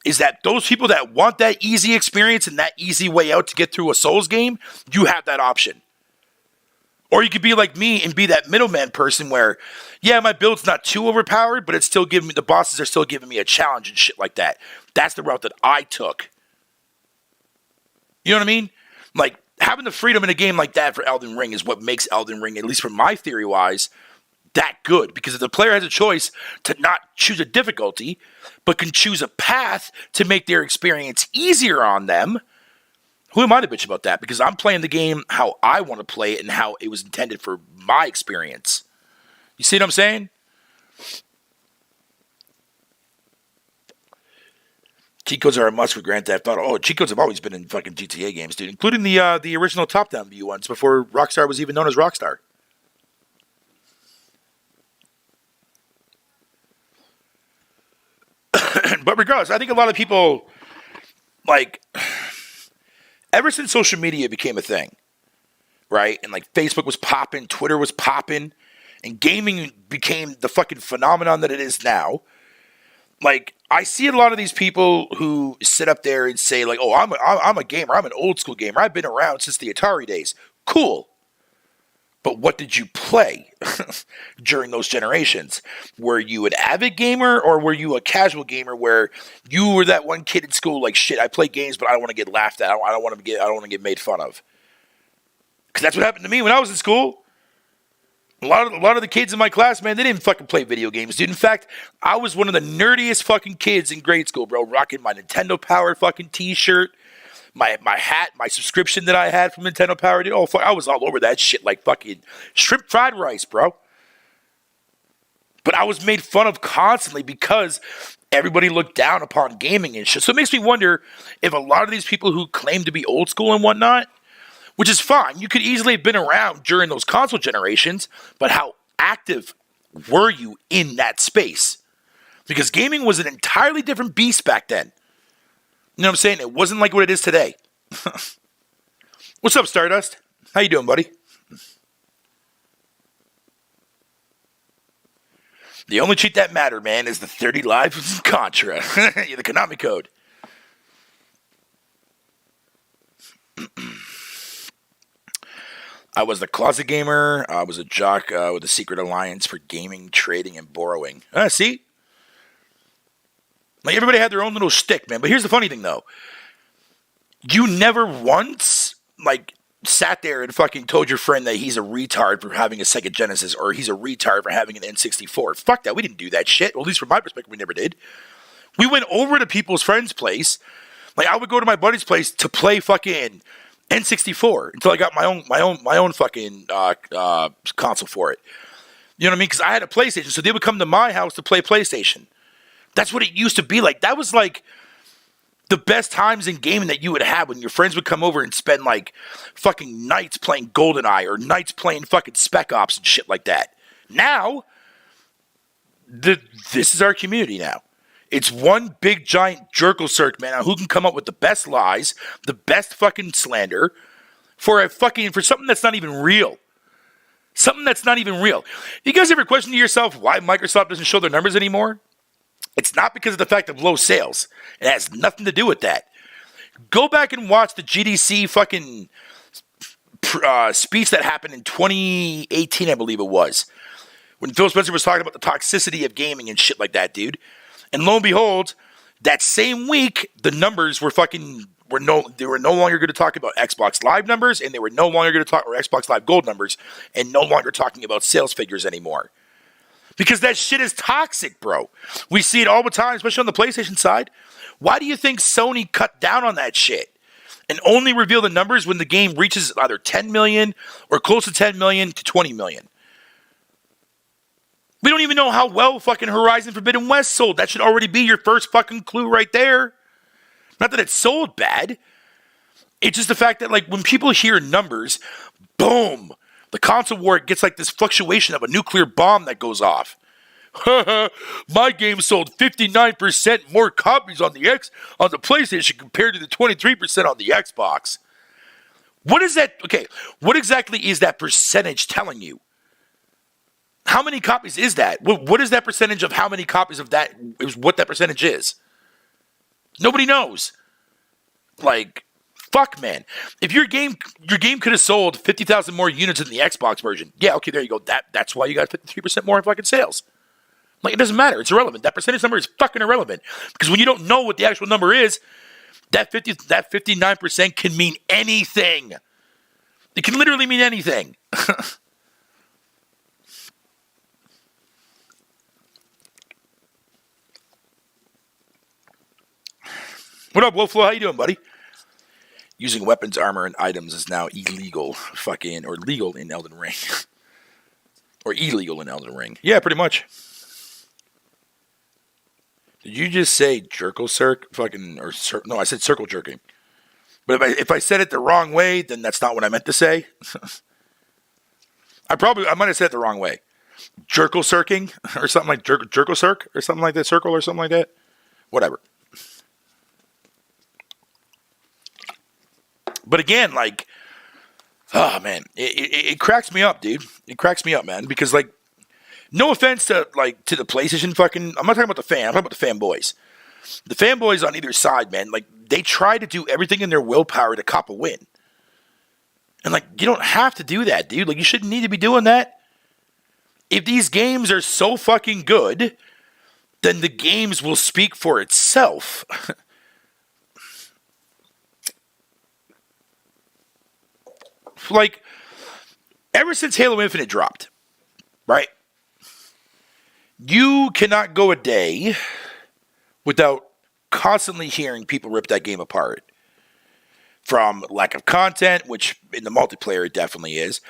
[SPEAKER 1] is that those people that want that easy experience and that easy way out to get through a Souls game, you have that option. Or you could be like me and be that middleman person where, yeah, my build's not too overpowered, but it's still giving me, the bosses are still giving me a challenge and shit like that. That's the route that I took. You know what I mean? Like, having the freedom in a game like that for Elden Ring is what makes Elden Ring, at least from my theory-wise, that good. Because if the player has a choice to not choose a difficulty, but can choose a path to make their experience easier on them, who am I to bitch about that? Because I'm playing the game how I want to play it and how it was intended for my experience. You see what I'm saying? Cheat codes are a must for Grand Theft Auto. Oh, cheat codes have always been in fucking GTA games, dude. Including the original top-down view ones before Rockstar was even known as Rockstar. But regardless, I think a lot of people, like, ever since social media became a thing, right? And like Facebook was popping, Twitter was popping, and gaming became the fucking phenomenon that it is now. Like, I see a lot of these people who sit up there and say, like, oh, I'm a gamer. I'm an old school gamer. I've been around since the Atari days. Cool. But what did you play during those generations? Were you an avid gamer or were you a casual gamer where you were that one kid in school like, shit, I play games, but I don't want to get laughed at. I don't want to get made fun of. Because that's what happened to me when I was in school. A lot of the kids in my class, man, they didn't fucking play video games, dude. In fact, I was one of the nerdiest fucking kids in grade school, bro. Rocking my Nintendo Power fucking t-shirt. My hat, my subscription that I had from Nintendo Power, dude. Oh, fuck, I was all over that shit like fucking shrimp fried rice, bro. But I was made fun of constantly because everybody looked down upon gaming and shit. So it makes me wonder if a lot of these people who claim to be old school and whatnot, which is fine, you could easily have been around during those console generations, but how active were you in that space? Because gaming was an entirely different beast back then. You know what I'm saying? It wasn't like what it is today. What's up, Stardust? How you doing, buddy? The only cheat that matter, man, is the 30 lives in Contra. The Konami code. I was the closet gamer. I was a jock with a secret alliance for gaming, trading, and borrowing. See? Like, everybody had their own little shtick, man. But here's the funny thing, though. You never once, like, sat there and fucking told your friend that he's a retard for having a Sega Genesis or he's a retard for having an N64. Fuck that. We didn't do that shit. Well, at least from my perspective, we never did. We went over to people's friends' place. Like, I would go to my buddy's place to play fucking N64 until I got my own fucking console for it. You know what I mean? Because I had a PlayStation, so they would come to my house to play PlayStation. That's what it used to be like. That was like the best times in gaming that you would have when your friends would come over and spend like fucking nights playing GoldenEye or nights playing fucking Spec Ops and shit like that. Now, this is our community now. It's one big giant jerkle circ, man, who can come up with the best lies, the best fucking slander for something that's not even real. Something that's not even real. You guys ever question to yourself why Microsoft doesn't show their numbers anymore? It's not because of the fact of low sales. It has nothing to do with that. Go back and watch the GDC fucking speech that happened in 2018, I believe it was. When Phil Spencer was talking about the toxicity of gaming and shit like that, dude. And lo and behold, that same week, the numbers were they were no longer going to talk about Xbox Live numbers, and they were no longer going to talk about Xbox Live Gold numbers, and no longer talking about sales figures anymore. Because that shit is toxic, bro. We see it all the time, especially on the PlayStation side. Why do you think Sony cut down on that shit and only reveal the numbers when the game reaches either 10 million or close to 10 million to 20 million? We don't even know how well fucking Horizon Forbidden West sold. That should already be your first fucking clue right there. Not that it sold bad. It's just the fact that, like, when people hear numbers, boom, the console war gets like this fluctuation of a nuclear bomb that goes off. My game sold 59% more copies on the PlayStation compared to the 23% on the Xbox. What is that? Okay, what exactly is that percentage telling you? How many copies is that? What is that percentage of how many copies of that is what that percentage is? Nobody knows. Like, fuck, man. If your game could have sold 50,000 more units in the Xbox version, yeah, okay, there you go. That's why you got 53% more in fucking sales. Like, it doesn't matter. It's irrelevant. That percentage number is fucking irrelevant. Because when you don't know what the actual number is, that 59% can mean anything. It can literally mean anything. What up, Wolflo? How you doing, buddy? Using weapons, armor, and items is now illegal, or legal in Elden Ring. Or illegal in Elden Ring. Yeah, pretty much. Did you just say jerkle circ? No, I said circle jerking. But if I said it the wrong way, then that's not what I meant to say. I might have said it the wrong way. Jerkle circing, or something like jerkle circ, or something like that, circle, or something like that. Whatever. But again, like, oh man, it cracks me up, dude. It cracks me up, man, because, like, no offense to the PlayStation fucking, I'm not talking about the fan, I'm talking about the fanboys. The fanboys on either side, man, like, they try to do everything in their willpower to cop a win. And, like, you don't have to do that, dude. Like, you shouldn't need to be doing that. If these games are so fucking good, then the games will speak for itself. Like, ever since Halo Infinite dropped, right? You cannot go a day without constantly hearing people rip that game apart. From lack of content, which in the multiplayer it definitely is.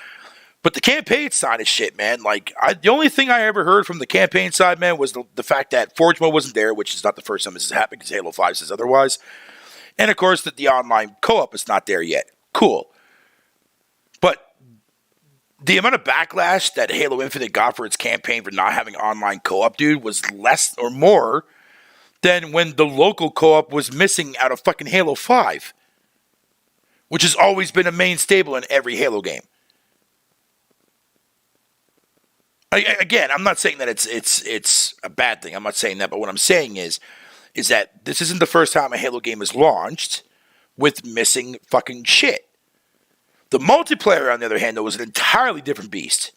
[SPEAKER 1] But the campaign side of shit, man, like, the only thing I ever heard from the campaign side, man, was the fact that Forge Mode wasn't there, which is not the first time this has happened because Halo 5 says otherwise. And, of course, that the online co-op is not there yet. Cool. But the amount of backlash that Halo Infinite got for its campaign for not having online co-op, dude, was less or more than when the local co-op was missing out of fucking Halo 5. Which has always been a main staple in every Halo game. Again, I'm not saying that it's a bad thing. I'm not saying that, but what I'm saying is that this isn't the first time a Halo game is launched with missing fucking shit. The multiplayer, on the other hand, though, is an entirely different beast.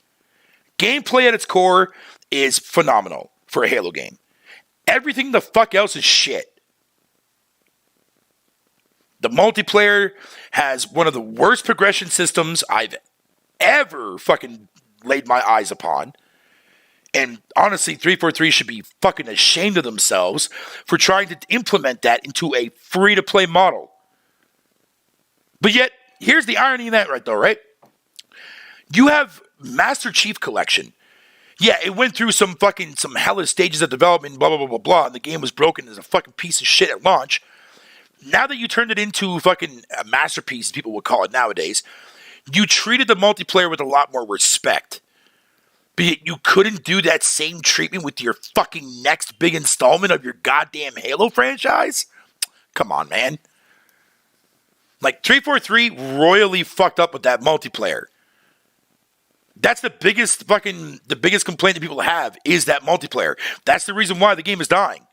[SPEAKER 1] Gameplay at its core is phenomenal for a Halo game. Everything the fuck else is shit. The multiplayer has one of the worst progression systems I've ever fucking laid my eyes upon. And honestly, 343 should be fucking ashamed of themselves for trying to implement that into a free-to-play model. But yet, here's the irony in that right though, right? You have Master Chief Collection. Yeah, it went through some hellish stages of development, blah, blah, blah, blah, blah, and the game was broken as a fucking piece of shit at launch. Now that you turned it into fucking a masterpiece, as people would call it nowadays, you treated the multiplayer with a lot more respect. But yet you couldn't do that same treatment with your fucking next big installment of your goddamn Halo franchise? Come on, man. Like, 343 royally fucked up with that multiplayer. That's the biggest complaint that people have is that multiplayer. That's the reason why the game is dying.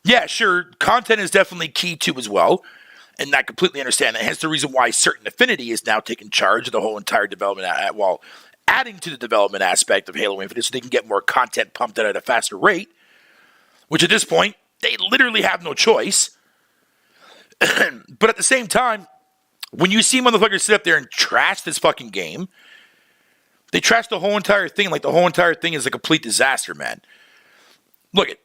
[SPEAKER 1] Yeah, sure, content is definitely key too as well, and I completely understand that. Hence the reason why Certain Affinity is now taking charge of the whole entire development, while adding to the development aspect of Halo Infinite so they can get more content pumped out at a faster rate, which at this point, they literally have no choice. But at the same time, when you see motherfuckers sit up there and trash this fucking game, they trash the whole entire thing like the whole entire thing is a complete disaster, man. Look at.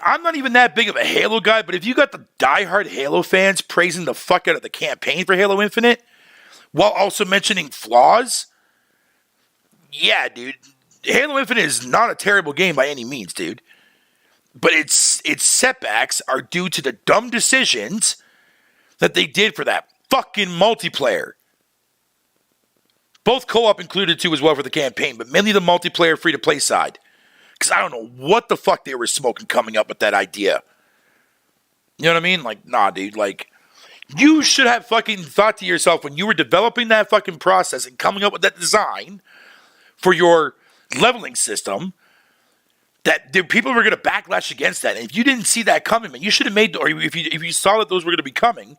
[SPEAKER 1] I'm not even that big of a Halo guy, but if you got the diehard Halo fans praising the fuck out of the campaign for Halo Infinite, while also mentioning flaws, yeah, dude, Halo Infinite is not a terrible game by any means, dude. But its setbacks are due to the dumb decisions that they did for that fucking multiplayer. Both co-op included too as well for the campaign, but mainly the multiplayer free-to-play side. Because I don't know what the fuck they were smoking coming up with that idea. You know what I mean? Like, nah, dude. Like, you should have fucking thought to yourself when you were developing that fucking process and coming up with that design for your leveling system that people were going to backlash against that. And if you didn't see that coming, man, you should have made, or if you saw that those were going to be coming,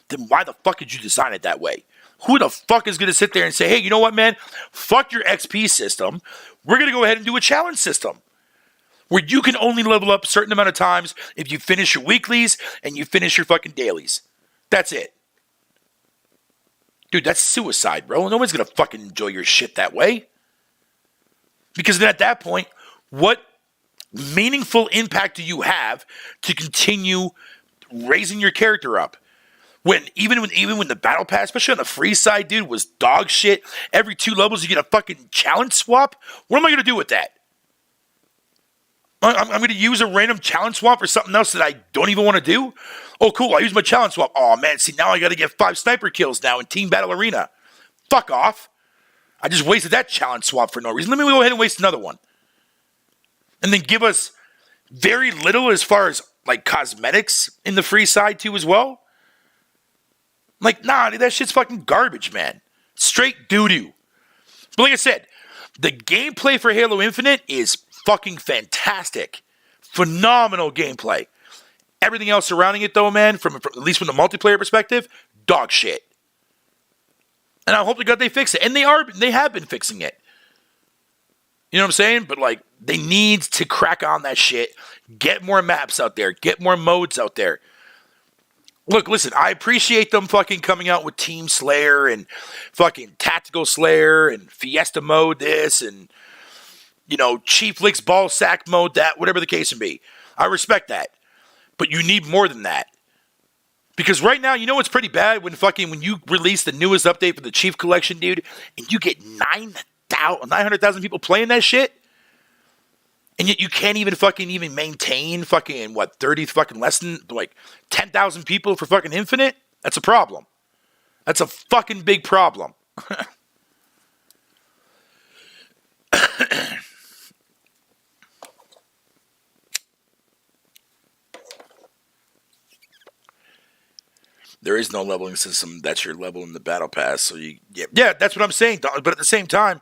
[SPEAKER 1] then why the fuck did you design it that way? Who the fuck is going to sit there and say, hey, you know what, man? Fuck your XP system. We're going to go ahead and do a challenge system where you can only level up a certain amount of times if you finish your weeklies and you finish your fucking dailies. That's it. Dude, that's suicide, bro. No one's going to fucking enjoy your shit that way. Because then at that point, what meaningful impact do you have to continue raising your character up? When even when the battle pass, especially on the free side, dude, was dog shit. Every 2 levels you get a fucking challenge swap. What am I going to do with that? I'm going to use a random challenge swap for something else that I don't even want to do? Oh, cool. I use my challenge swap. Oh, man. See, now I got to get 5 sniper kills now in Team Battle Arena. Fuck off. I just wasted that challenge swap for no reason. Let me go ahead and waste another one. And then give us very little as far as, like, cosmetics in the free side, too, as well. Like, nah, dude, that shit's fucking garbage, man. Straight doo-doo. But like I said, the gameplay for Halo Infinite is fucking fantastic. Phenomenal gameplay. Everything else surrounding it, though, man, from at least from the multiplayer perspective, dog shit. And I hope to God they fix it. And they have been fixing it. You know what I'm saying? But like, they need to crack on that shit. Get more maps out there. Get more modes out there. Look, listen, I appreciate them fucking coming out with Team Slayer and fucking Tactical Slayer and Fiesta mode this and, you know, Chief Licks ball sack mode that, whatever the case may be. I respect that. But you need more than that. Because right now, you know what's pretty bad? When you release the newest update for the Chief Collection, dude, and you get 900,000 people playing that shit, and yet you can't even maintain 30 less than 10,000 people for fucking Infinite? That's a problem. That's a fucking big problem. There is no leveling system. That's your level in the battle pass. So yeah, that's what I'm saying. But at the same time,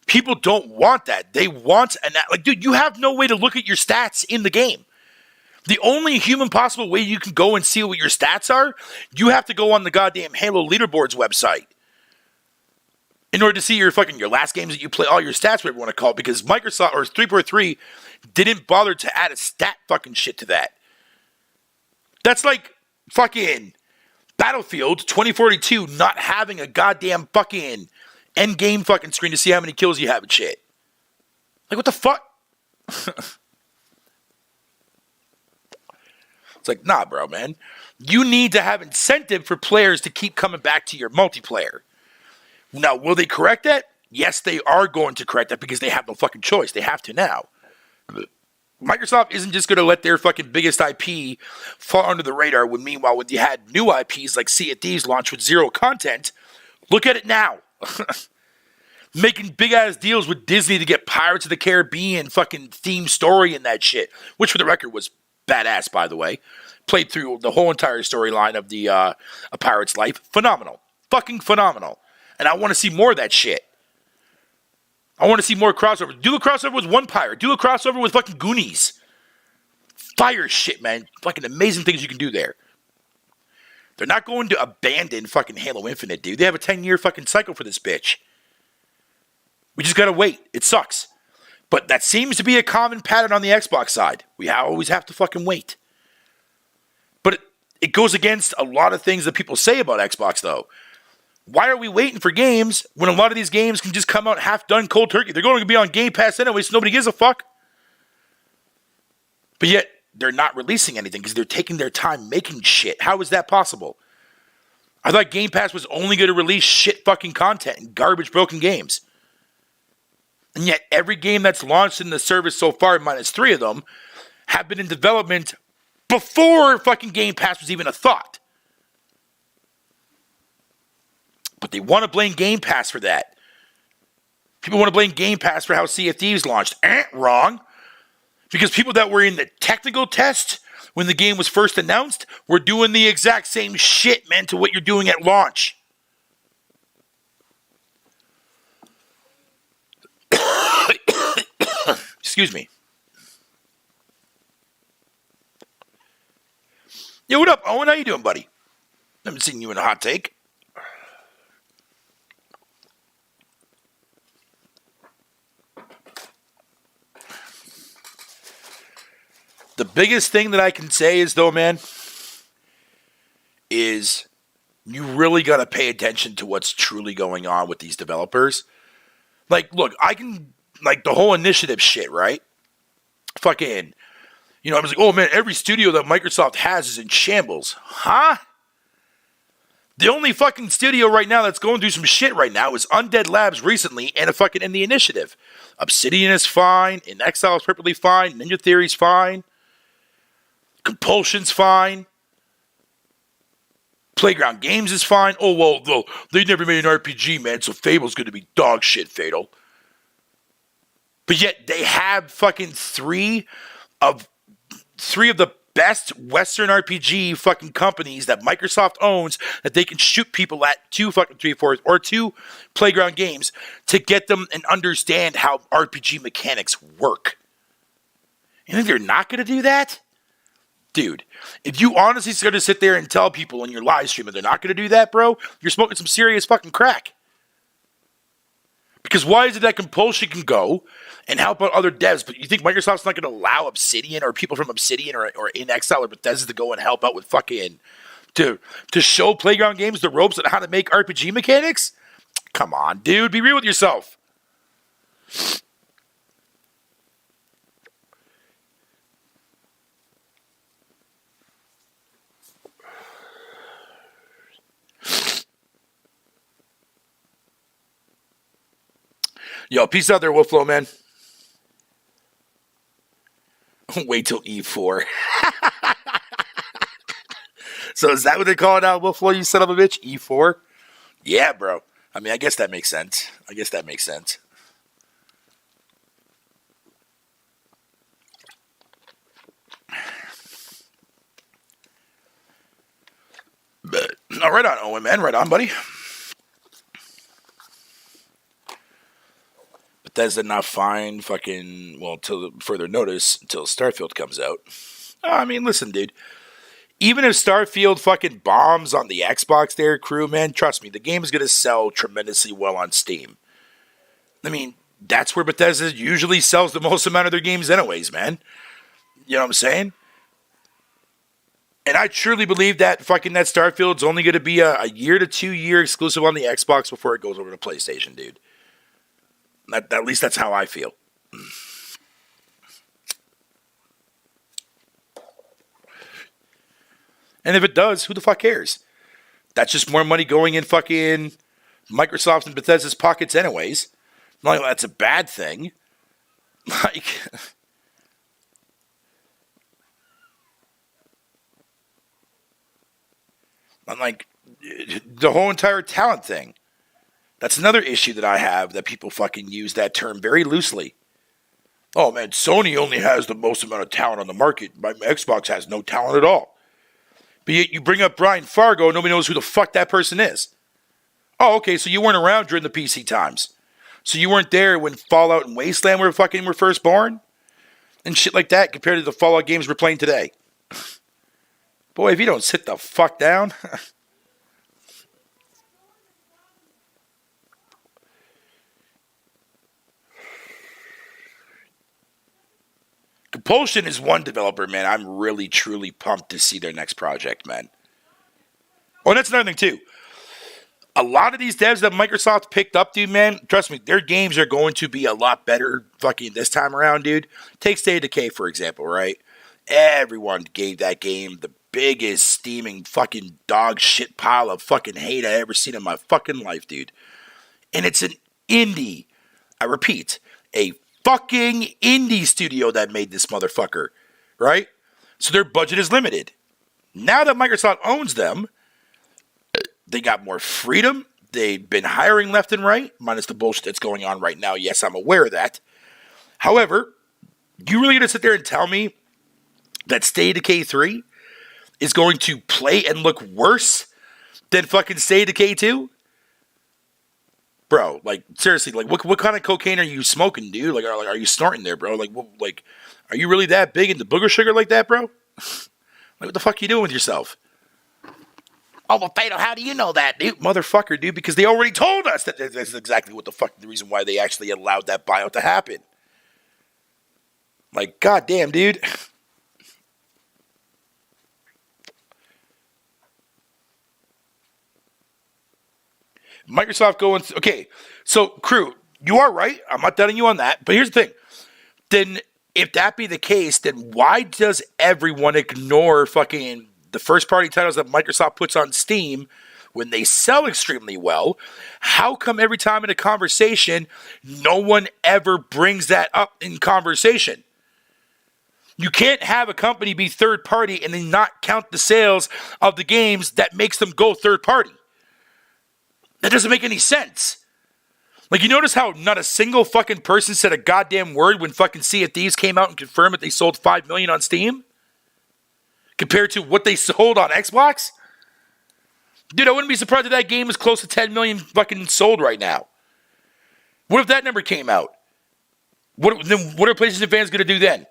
[SPEAKER 1] people don't want that. They want dude, you have no way to look at your stats in the game. The only human possible way you can go and see what your stats are, you have to go on the goddamn Halo Leaderboards website in order to see your last games that you play, all your stats, whatever you want to call it, because Microsoft or 343 didn't bother to add a stat fucking shit to that. That's like fucking Battlefield 2042 not having a goddamn fucking end game fucking screen to see how many kills you have and shit. Like, what the fuck? It's like, nah, bro, man. You need to have incentive for players to keep coming back to your multiplayer. Now, will they correct that? Yes, they are going to correct that because they have no fucking choice. They have to now. Microsoft isn't just going to let their fucking biggest IP fall under the radar when meanwhile when you had new IPs like Sea of Thieves launch with zero content. Look at it now. Making big-ass deals with Disney to get Pirates of the Caribbean fucking theme story and that shit. Which, for the record, was badass, by the way. Played through the whole entire storyline of the A Pirate's Life. Phenomenal. Fucking phenomenal. And I want to see more of that shit. I want to see more crossovers. Do a crossover with One Pirate. Do a crossover with fucking Goonies. Fire shit, man. Fucking amazing things you can do there. They're not going to abandon fucking Halo Infinite, dude. They have a 10-year fucking cycle for this bitch. We just gotta wait. It sucks. But that seems to be a common pattern on the Xbox side. We always have to fucking wait. But it goes against a lot of things that people say about Xbox, though. Why are we waiting for games when a lot of these games can just come out half-done cold turkey? They're going to be on Game Pass anyway, so nobody gives a fuck. But yet, they're not releasing anything because they're taking their time making shit. How is that possible? I thought Game Pass was only going to release shit fucking content and garbage broken games. And yet, every game that's launched in the service so far, minus 3 of them, have been in development before fucking Game Pass was even a thought. But they want to blame Game Pass for that. People want to blame Game Pass for how Sea of Thieves launched. Wrong. Because people that were in the technical test when the game was first announced were doing the exact same shit, man, to what you're doing at launch. Excuse me. Yo, what up, Owen? How you doing, buddy? Haven't seen you in a hot take. The biggest thing that I can say is, though, man, is you really got to pay attention to what's truly going on with these developers. Like, look, I can, like, the whole initiative shit, right? Fucking, you know, I was like, oh, man, every studio that Microsoft has is in shambles. Huh? The only fucking studio right now that's going through some shit right now is Undead Labs recently and the initiative. Obsidian is fine. In Exile is perfectly fine. Ninja Theory's fine. Compulsion's fine. Playground Games is fine. Oh, well, though, they never made an RPG, man, so Fable's going to be dog shit, Fatal. But yet, they have fucking three of the best Western RPG fucking companies that Microsoft owns that they can shoot people at 2 fucking 3-4 or 2 Playground Games to get them and understand how RPG mechanics work. You think they're not going to do that? Dude, if you honestly going to sit there and tell people in your live stream that they're not going to do that, bro, you're smoking some serious fucking crack. Because why is it that Compulsion can go and help out other devs, but you think Microsoft's not going to allow Obsidian or people from Obsidian or In Exile or Bethesda to go and help out with fucking, to show Playground Games the ropes on how to make RPG mechanics? Come on, dude, be real with yourself. Yo, peace out there, Wolflow, man. Wait till E4. So is that what they call it now, Wolflow, you son of a bitch? E4? Yeah, bro. I mean, I guess that makes sense. But, no, right on, Owen, man. Right on, buddy. Bethesda not fine, fucking, well, till further notice, until Starfield comes out. I mean, listen, dude. Even if Starfield fucking bombs on the Xbox there, crew, man, trust me, the game is going to sell tremendously well on Steam. I mean, that's where Bethesda usually sells the most amount of their games anyways, man. You know what I'm saying? And I truly believe that fucking that Starfield's only going to be a year to 2 year exclusive on the Xbox before it goes over to PlayStation, dude. At least that's how I feel. And if it does, who the fuck cares? That's just more money going in fucking Microsoft and Bethesda's pockets anyways. Not like that's a bad thing. Like, I'm like, the whole entire talent thing. That's another issue that I have, that people fucking use that term very loosely. Oh man, Sony only has the most amount of talent on the market. My Xbox has no talent at all. But yet you bring up Brian Fargo, nobody knows who the fuck that person is. Oh, okay, so you weren't around during the PC times. So you weren't there when Fallout and Wasteland were first born? And shit like that compared to the Fallout games we're playing today. Boy, if you don't sit the fuck down... Compulsion is one developer, man. I'm really, truly pumped to see their next project, man. Oh, and that's another thing, too. A lot of these devs that Microsoft picked up, dude, man, trust me, their games are going to be a lot better fucking this time around, dude. Take State of Decay, for example, right? Everyone gave that game the biggest steaming fucking dog shit pile of fucking hate I ever seen in my fucking life, dude. And it's an indie. I repeat, a fucking indie studio that made this motherfucker, right? So their budget is limited. Now that Microsoft owns them, they got more freedom. They've been hiring left and right, minus the bullshit that's going on right now. Yes, I'm aware of that. However, you really gonna sit there and tell me that State of Decay 3 is going to play and look worse than fucking State of Decay 2? Bro, like, seriously, like, what kind of cocaine are you smoking, dude? Like, are you snorting there, bro? Like, are you really that big into booger sugar like that, bro? Like, what the fuck are you doing with yourself? Oh, well, Fatal, how do you know that, dude? Motherfucker, dude, because they already told us that that's exactly what the fuck, the reason why they actually allowed that buyout to happen. Like, goddamn, dude. Microsoft going, okay, so crew, you are right. I'm not doubting you on that. But here's the thing. Then, if that be the case, then why does everyone ignore fucking the first party titles that Microsoft puts on Steam when they sell extremely well? How come every time in a conversation, no one ever brings that up in conversation? You can't have a company be third party and then not count the sales of the games that makes them go third party. That doesn't make any sense. Like, you notice how not a single fucking person said a goddamn word when fucking Sea of Thieves came out and confirmed that they sold 5 million on Steam? Compared to what they sold on Xbox? Dude, I wouldn't be surprised if that game is close to 10 million fucking sold right now. What if that number came out? What are PlayStation fans going to do then?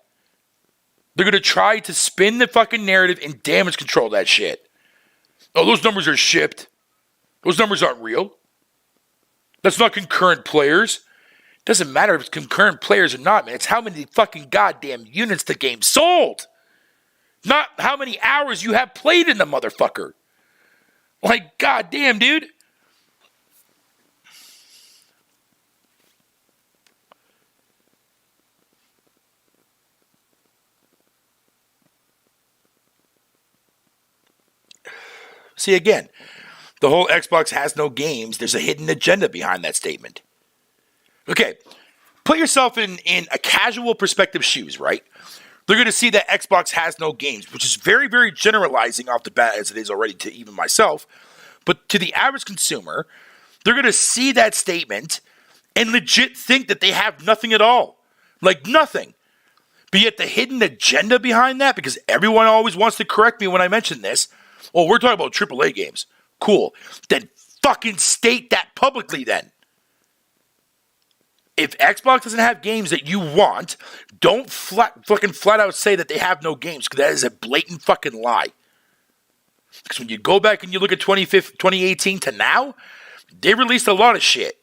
[SPEAKER 1] They're going to try to spin the fucking narrative and damage control that shit. Oh, those numbers are shipped. Those numbers aren't real. That's not concurrent players. Doesn't matter if it's concurrent players or not, man. It's how many fucking goddamn units the game sold. Not how many hours you have played in the motherfucker. Like, goddamn, dude. See, again, the whole Xbox has no games. There's a hidden agenda behind that statement. Okay, put yourself in a casual perspective shoes, right? They're going to see that Xbox has no games, which is very, very generalizing off the bat as it is already to even myself. But to the average consumer, they're going to see that statement and legit think that they have nothing at all. Like nothing. But yet the hidden agenda behind that, because everyone always wants to correct me when I mention this, oh, we're talking about AAA games. Cool. Then fucking state that publicly then. If Xbox doesn't have games that you want, don't fucking flat out say that they have no games, because that is a blatant fucking lie. Because when you go back and you look at 2018 to now, they released a lot of shit.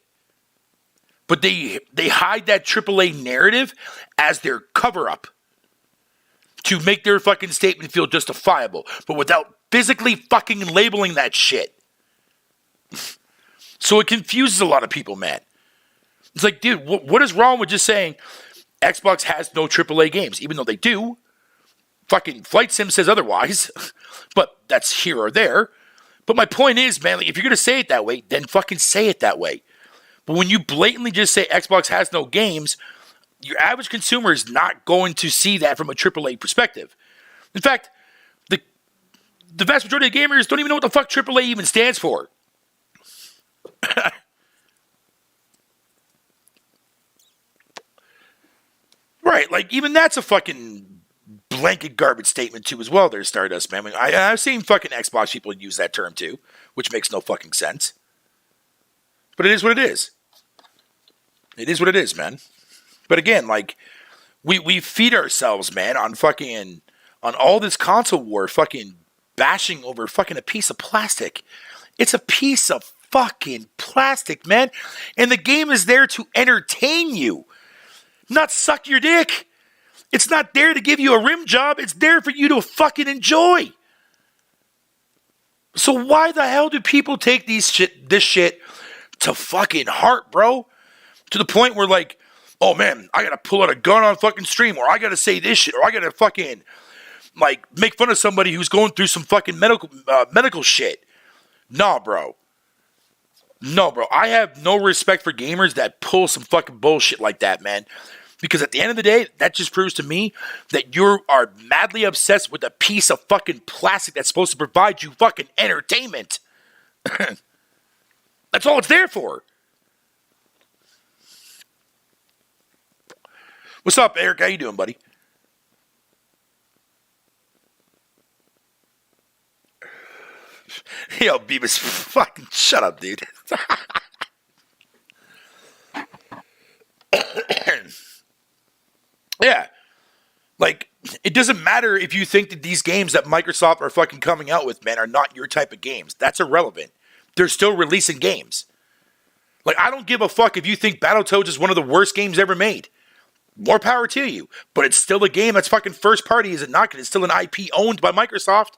[SPEAKER 1] But they hide that AAA narrative as their cover-up to make their fucking statement feel justifiable, but without physically fucking labeling that shit. So it confuses a lot of people, man. It's like, dude, what is wrong with just saying Xbox has no AAA games, even though they do? Fucking Flight Sim says otherwise, but that's here or there. But my point is, man, like, if you're going to say it that way, then fucking say it that way. But when you blatantly just say Xbox has no games, your average consumer is not going to see that from a AAA perspective. In fact, the vast majority of gamers don't even know what the fuck AAA even stands for. Right, like even that's a fucking blanket garbage statement too as well there, Stardust, man. I mean, I've seen fucking Xbox people use that term too, which makes no fucking sense. But it is what it is. It is what it is, man. But again, like, we feed ourselves, man, on all this console war, fucking bashing over fucking a piece of plastic. It's a piece of fucking plastic, man. And the game is there to entertain you, not suck your dick. It's not there to give you a rim job. It's there for you to fucking enjoy. So why the hell do people take this shit to fucking heart, bro? To the point where, like, oh man, I gotta pull out a gun on fucking stream, or I gotta say this shit, or I gotta fucking, like, make fun of somebody who's going through some fucking medical shit. Nah, bro. No, bro. I have no respect for gamers that pull some fucking bullshit like that, man. Because at the end of the day, that just proves to me that you are madly obsessed with a piece of fucking plastic that's supposed to provide you fucking entertainment. That's all it's there for. What's up, Eric? How you doing, buddy? Yo, Beavis, fucking shut up, dude. Yeah. Like, it doesn't matter if you think that these games that Microsoft are fucking coming out with, man, are not your type of games. That's irrelevant. They're still releasing games. Like, I don't give a fuck if you think Battletoads is one of the worst games ever made. More power to you. But it's still a game that's fucking first party, is it not? Because it's still an IP owned by Microsoft.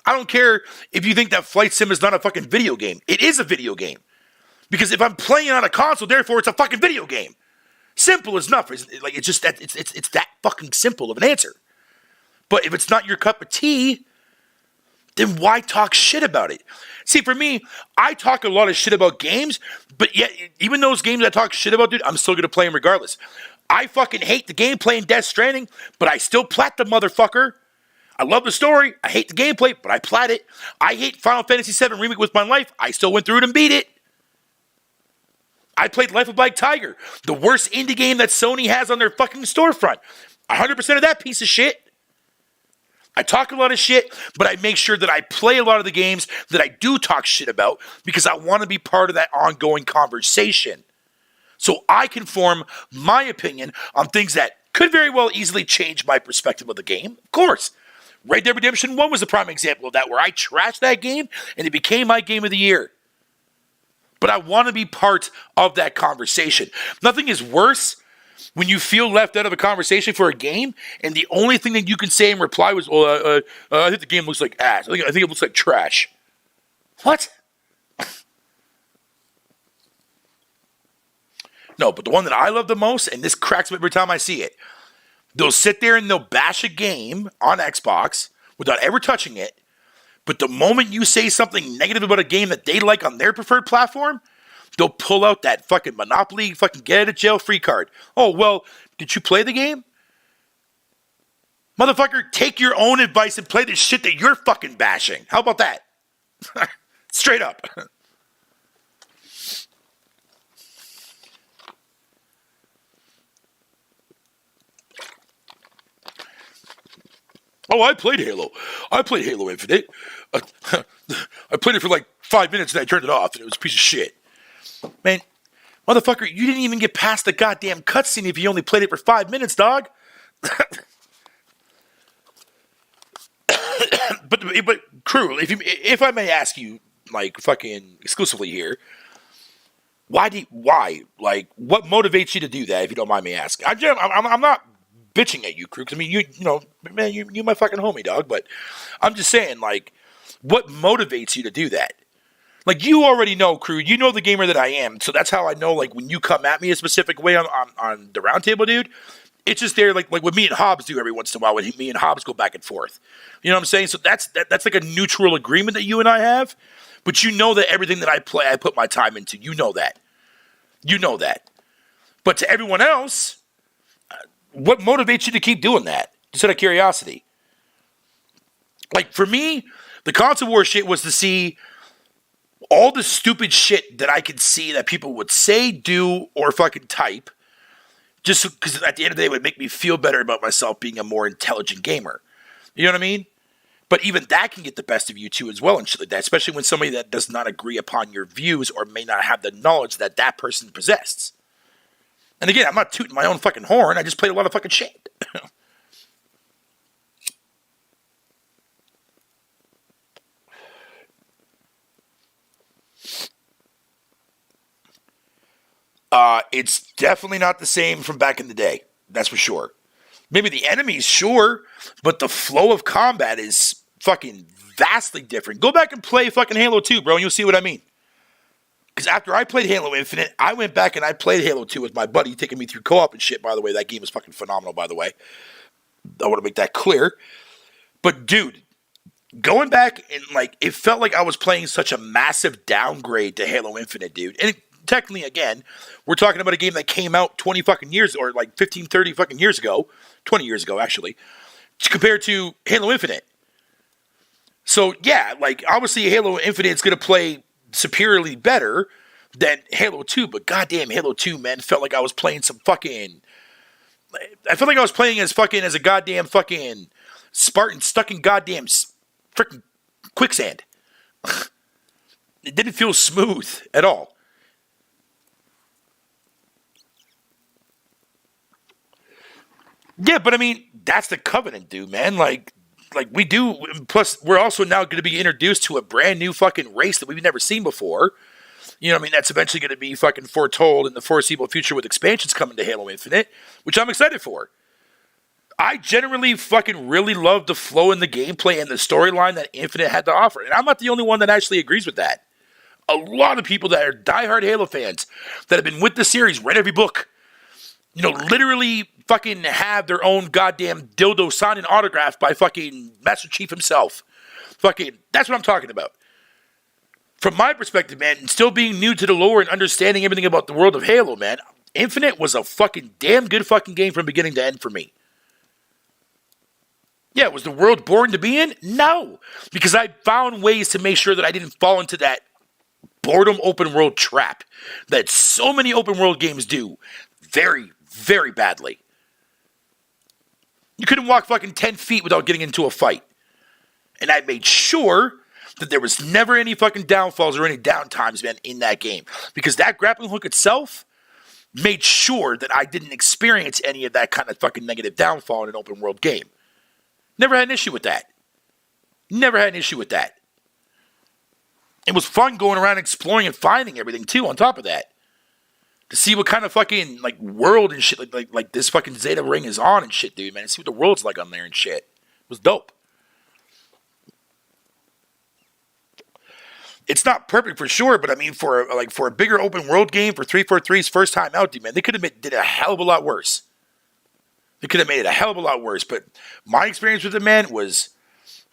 [SPEAKER 1] I don't care if you think that Flight Sim is not a fucking video game. It is a video game. Because if I'm playing on a console, therefore it's a fucking video game. Simple as enough. Like, it's just that it's that fucking simple of an answer. But if it's not your cup of tea, then why talk shit about it? See, for me, I talk a lot of shit about games, but yet, even those games I talk shit about, dude, I'm still going to play them regardless. I fucking hate the gameplay in Death Stranding, but I still plat the motherfucker. I love the story. I hate the gameplay, but I plat it. I hate Final Fantasy VII Remake with my life. I still went through it and beat it. I played Life of Black Tiger, the worst indie game that Sony has on their fucking storefront. 100% of that piece of shit. I talk a lot of shit, but I make sure that I play a lot of the games that I do talk shit about because I want to be part of that ongoing conversation. So I can form my opinion on things that could very well easily change my perspective of the game. Of course. Red Dead Redemption 1 was a prime example of that, where I trashed that game and it became my game of the year. But I want to be part of that conversation. Nothing is worse when you feel left out of a conversation for a game, and the only thing that you can say in reply was, I think the game looks like ass. I think it looks like trash. What? No, but the one that I love the most, and this cracks me every time I see it, they'll sit there and they'll bash a game on Xbox without ever touching it, but the moment you say something negative about a game that they like on their preferred platform, they'll pull out that fucking Monopoly fucking get out of jail free card. Oh, well, did you play the game? Motherfucker, take your own advice and play the shit that you're fucking bashing. How about that? Straight up. Oh, I played Halo. I played Halo Infinite. I played it for like 5 minutes and I turned it off and it was a piece of shit. Man, motherfucker, you didn't even get past the goddamn cutscene if you only played it for 5 minutes, dog. But crew, if I may ask you, like, fucking exclusively here, why? Like, what motivates you to do that, if you don't mind me asking? I'm not bitching at you, crew, because, I mean, you know, man, you my fucking homie, dog, but I'm just saying, like, what motivates you to do that? Like, you already know, crew, you know the gamer that I am, so that's how I know, like, when you come at me a specific way on the roundtable, dude, it's just there, like what me and Hobbs do every once in a while, when me and Hobbs go back and forth. You know what I'm saying? So that's like a neutral agreement that you and I have, but you know that everything that I play, I put my time into. You know that. You know that. But to everyone else, what motivates you to keep doing that? Just out of curiosity. Like, for me, the console war shit was to see all the stupid shit that I could see that people would say, do, or fucking type, just because at the end of the day it would make me feel better about myself being a more intelligent gamer. You know what I mean? But even that can get the best of you too as well and shit like that, especially when somebody that does not agree upon your views or may not have the knowledge that that person possesses. And again, I'm not tooting my own fucking horn. I just played a lot of fucking shit. It's definitely not the same from back in the day. That's for sure. Maybe the enemies, sure, but the flow of combat is fucking vastly different. Go back and play fucking Halo 2, bro, and you'll see what I mean. Because after I played Halo Infinite, I went back and I played Halo 2 with my buddy, taking me through co-op and shit, by the way. That game is fucking phenomenal, by the way. I want to make that clear. But, dude, going back and, like, it felt like I was playing such a massive downgrade to Halo Infinite, dude. And technically, again, we're talking about a game that came out 20 fucking years, or like 15, 30 fucking years ago. 20 years ago, actually. Compared to Halo Infinite. So, yeah, like, obviously Halo Infinite is going to play superiorly better than Halo 2, but goddamn, Halo 2, man, felt like I was playing some fucking... I felt like I was playing as a goddamn fucking Spartan stuck in goddamn freaking quicksand. It didn't feel smooth at all. Yeah, but I mean, that's the Covenant, dude, man. Like we do. Plus, we're also now going to be introduced to a brand new fucking race that we've never seen before. You know what I mean? That's eventually going to be fucking foretold in the foreseeable future with expansions coming to Halo Infinite, which I'm excited for. I generally fucking really love the flow in the gameplay and the storyline that Infinite had to offer. And I'm not the only one that actually agrees with that. A lot of people that are diehard Halo fans that have been with the series, read every book, you know, literally fucking have their own goddamn dildo signed and autographed by fucking Master Chief himself. Fucking, that's what I'm talking about. From my perspective, man, and still being new to the lore and understanding everything about the world of Halo, man, Infinite was a fucking damn good fucking game from beginning to end for me. Yeah, was the world boring to be in? No. Because I found ways to make sure that I didn't fall into that boredom open world trap that so many open world games do very, very badly. You couldn't walk fucking 10 feet without getting into a fight. And I made sure that there was never any fucking downfalls or any downtimes, man, in that game. Because that grappling hook itself made sure that I didn't experience any of that kind of fucking negative downfall in an open world game. Never had an issue with that. Never had an issue with that. It was fun going around exploring and finding everything too on top of that. To see what kind of fucking like world and shit like this fucking Zeta ring is on and shit, dude, man. See what the world's like on there and shit. It was dope. It's not perfect for sure, but I mean for a bigger open world game for 343's first time out, dude, man, they could have did a hell of a lot worse. They could have made it a hell of a lot worse. But my experience with it, man, was,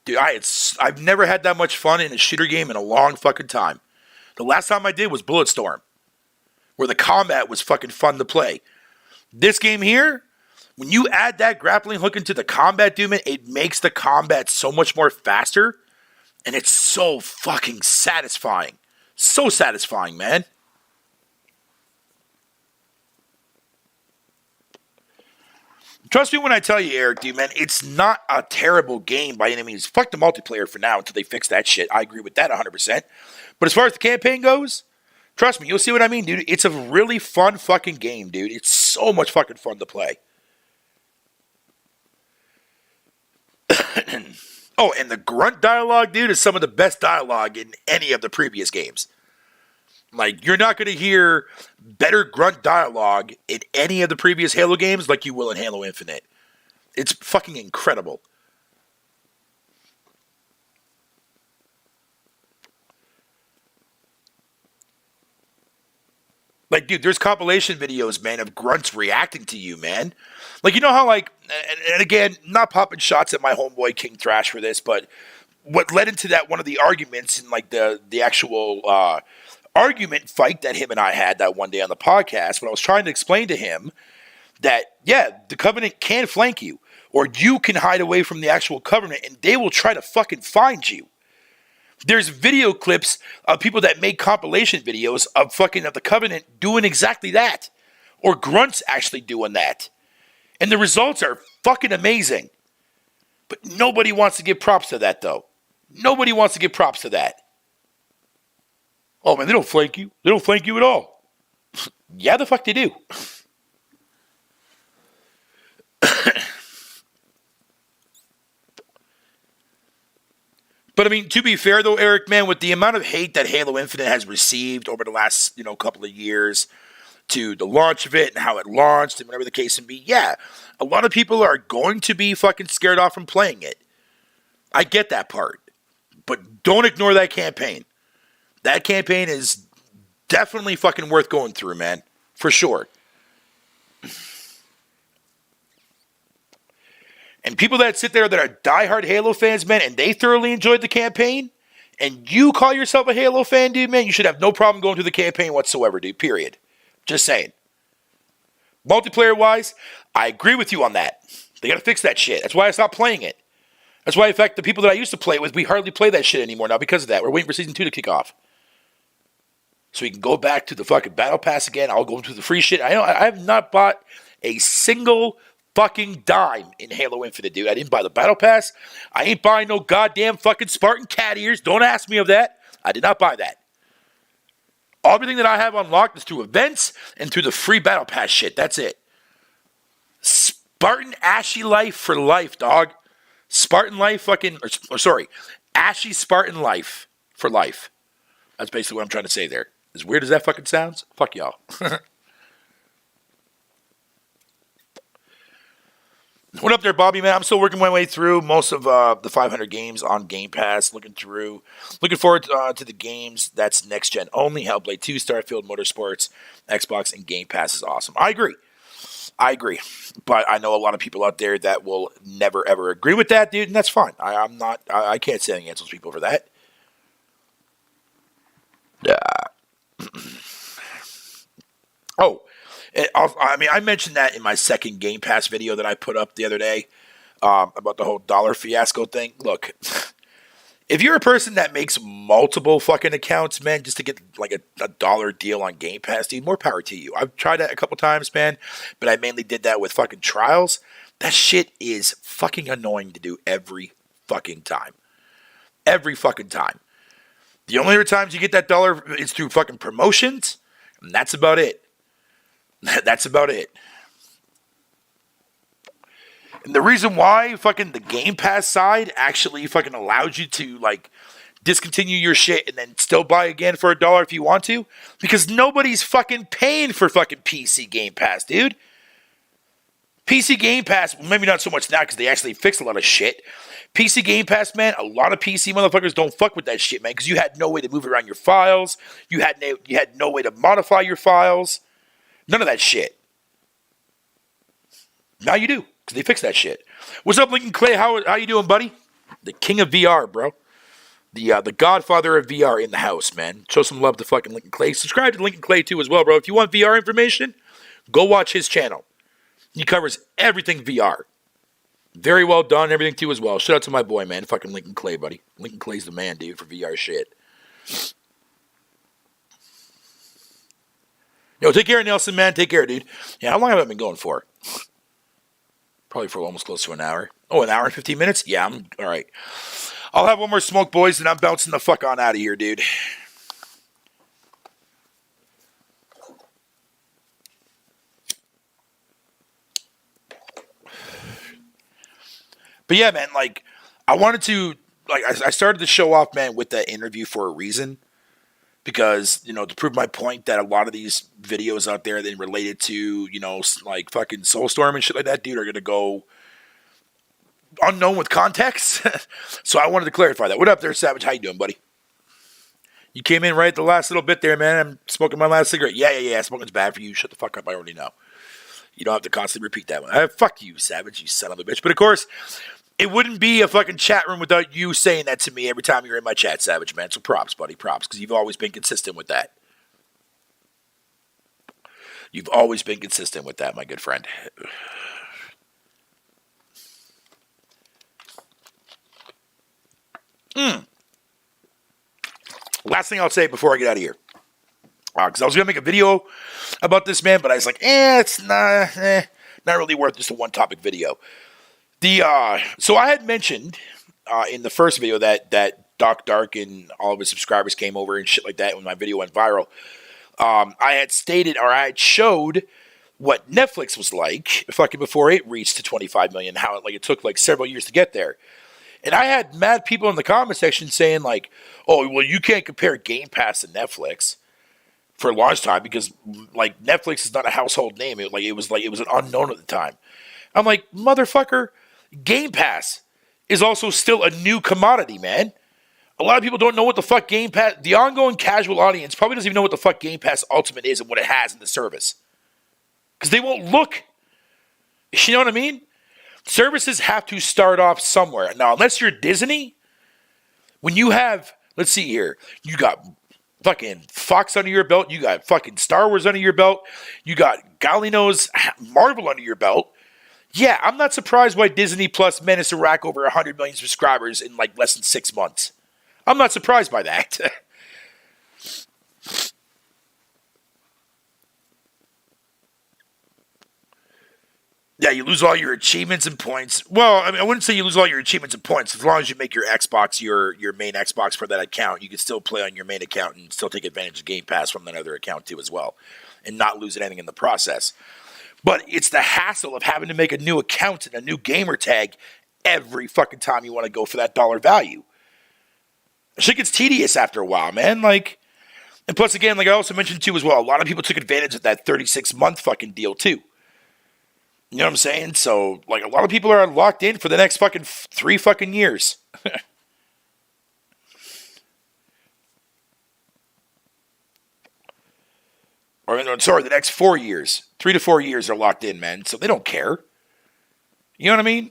[SPEAKER 1] dude, I've never had that much fun in a shooter game in a long fucking time. The last time I did was Bulletstorm, where the combat was fucking fun to play. This game here, when you add that grappling hook into the combat, dude, man, it makes the combat so much more faster, and it's so fucking satisfying. So satisfying, man. Trust me when I tell you, Eric, dude, man, it's not a terrible game by any means. Fuck the multiplayer for now until they fix that shit. I agree with that 100%. But as far as the campaign goes, trust me, you'll see what I mean, dude. It's a really fun fucking game, dude. It's so much fucking fun to play. Oh, and the grunt dialogue, dude, is some of the best dialogue in any of the previous games. Like, you're not going to hear better grunt dialogue in any of the previous Halo games like you will in Halo Infinite. It's fucking incredible. Like, dude, there's compilation videos, man, of grunts reacting to you, man. Like, you know how, like, and again, not popping shots at my homeboy King Thrash for this, but what led into that, one of the arguments in, like, the actual argument fight that him and I had that one day on the podcast, when I was trying to explain to him that, yeah, the Covenant can flank you, or you can hide away from the actual Covenant, and they will try to fucking find you. There's video clips of people that make compilation videos of the Covenant doing exactly that. Or grunts actually doing that. And the results are fucking amazing. But nobody wants to give props to that, though. Nobody wants to give props to that. Oh, man, they don't flank you. They don't flank you at all. Yeah, the fuck they do. But I mean, to be fair though, Eric, man, with the amount of hate that Halo Infinite has received over the last, couple of years to the launch of it and how it launched and whatever the case may be, yeah, a lot of people are going to be fucking scared off from playing it. I get that part. But don't ignore that campaign. That campaign is definitely fucking worth going through, man. For sure. And people that sit there that are diehard Halo fans, man, and they thoroughly enjoyed the campaign, and you call yourself a Halo fan, dude, man, you should have no problem going through the campaign whatsoever, dude, period. Just saying. Multiplayer-wise, I agree with you on that. They gotta fix that shit. That's why I stopped playing it. That's why, in fact, the people that I used to play it with, we hardly play that shit anymore now because of that. We're waiting for Season 2 to kick off. So we can go back to the fucking Battle Pass again. I'll go to the free shit. I have not bought a single fucking dime in Halo Infinite, dude. I didn't buy the Battle Pass. I ain't buying no goddamn fucking Spartan cat ears. Don't ask me of that. I did not buy that. Everything that I have unlocked is through events and through the free Battle Pass shit. That's it. Spartan Ashy Life for life, dog. Spartan Life Ashy Spartan Life for life. That's basically what I'm trying to say there. As weird as that fucking sounds, fuck y'all. What up there, Bobby, man? I'm still working my way through most of the 500 games on Game Pass. Looking forward to the games that's next gen only. Hellblade 2, Starfield, Motorsports, Xbox, and Game Pass is awesome. I agree. But I know a lot of people out there that will never, ever agree with that, dude, and that's fine. I can't say anything against those people for that. I mentioned that in my second Game Pass video that I put up the other day about the whole dollar fiasco thing. Look, if you're a person that makes multiple fucking accounts, man, just to get like a dollar deal on Game Pass, dude, more power to you. I've tried that a couple times, man, but I mainly did that with fucking trials. That shit is fucking annoying to do every fucking time. Every fucking time. The only other times you get that dollar is through fucking promotions, and that's about it. That's about it. And the reason why fucking the Game Pass side actually fucking allows you to like discontinue your shit and then still buy again for $1 if you want to, because nobody's fucking paying for fucking PC Game Pass, dude. PC Game Pass, maybe not so much now because they actually fixed a lot of shit. PC Game Pass, man, a lot of PC motherfuckers don't fuck with that shit, man, because you had no way to move around your files. You had no way to modify your files. None of that shit. Now you do, because they fixed that shit. What's up, Lincoln Clay? How you doing, buddy? The king of VR, bro. The godfather of VR in the house, man. Show some love to fucking Lincoln Clay. Subscribe to Lincoln Clay too as well, bro. If you want VR information, go watch his channel. He covers everything VR. Very well done, everything too as well. Shout out to my boy, man. Fucking Lincoln Clay, buddy. Lincoln Clay's the man, dude, for VR shit. Yo, take care, Nelson, man. Take care, dude. Yeah, how long have I been going for? Probably for almost close to an hour. Oh, an hour and 15 minutes? Yeah, I'm all right. I'll have one more smoke, boys, and I'm bouncing the fuck on out of here, dude. But yeah, man, like, I wanted to, like, I started the show off, man, with that interview for a reason. Because, you know, to prove my point that a lot of these videos out there that related to, you know, like fucking soulstorm and shit like that, dude, are going to go unknown with context. So I wanted to clarify that. What up there, Savage? How you doing, buddy? You came in right at the last little bit there, man. I'm smoking my last cigarette. Yeah. Smoking's bad for you. Shut the fuck up. I already know. You don't have to constantly repeat that one. Fuck you, Savage, you son of a bitch. But of course, it wouldn't be a fucking chat room without you saying that to me every time you're in my chat, Savage, man. So props, buddy, props, because you've always been consistent with that. You've always been consistent with that, my good friend. Last thing I'll say before I get out of here. Because I was going to make a video about this, man, but I was like, it's not really worth just a one-topic video. So I had mentioned in the first video that Doc Dark and all of his subscribers came over and shit like that when my video went viral. I had stated, or I had showed what Netflix was like fucking before it reached to 25 million, how it took like several years to get there. And I had mad people in the comment section saying like, oh, well, you can't compare Game Pass to Netflix for a long time because like Netflix is not a household name. It was an unknown at the time. I'm like, motherfucker, Game Pass is also still a new commodity, man. A lot of people don't know what the fuck Game Pass, the ongoing casual audience probably doesn't even know what the fuck Game Pass Ultimate is and what it has in the service. Because they won't look. You know what I mean? Services have to start off somewhere. Now, unless you're Disney, when you have, let's see here, you got fucking Fox under your belt, you got fucking Star Wars under your belt, you got Galliano's Marvel under your belt. Yeah, I'm not surprised why Disney Plus managed to rack over 100 million subscribers in like less than 6 months. I'm not surprised by that. Yeah, you lose all your achievements and points. Well, I mean, I wouldn't say you lose all your achievements and points. As long as you make your Xbox your main Xbox for that account, you can still play on your main account and still take advantage of Game Pass from that other account too as well, and not lose anything in the process. But it's the hassle of having to make a new account and a new gamer tag every fucking time you want to go for that dollar value. Shit gets tedious after a while, man. Like, and plus again, like I also mentioned too as well, a lot of people took advantage of that 36-month fucking deal too. You know what I'm saying? So, like, a lot of people are locked in for the next fucking 3 fucking years. Or, sorry, the next 4 years. 3 to 4 years are locked in, man. So they don't care. You know what I mean?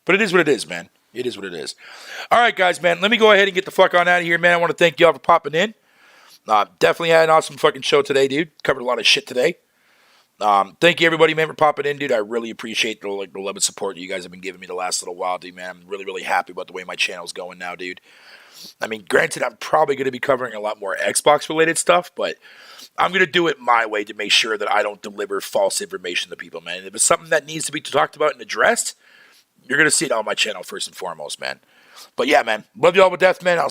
[SPEAKER 1] But it is what it is, man. It is what it is. All right, guys, man. Let me go ahead and get the fuck on out of here, man. I want to thank y'all for popping in. Definitely had an awesome fucking show today, dude. Covered a lot of shit today. Thank you, everybody, man, for popping in, dude. I really appreciate the love and support you guys have been giving me the last little while, dude, man. I'm really, really happy about the way my channel's going now, dude. I mean, granted, I'm probably going to be covering a lot more Xbox-related stuff, but I'm going to do it my way to make sure that I don't deliver false information to people, man. If it's something that needs to be talked about and addressed, you're going to see it on my channel first and foremost, man. But yeah, man, love you all with death, man. I'll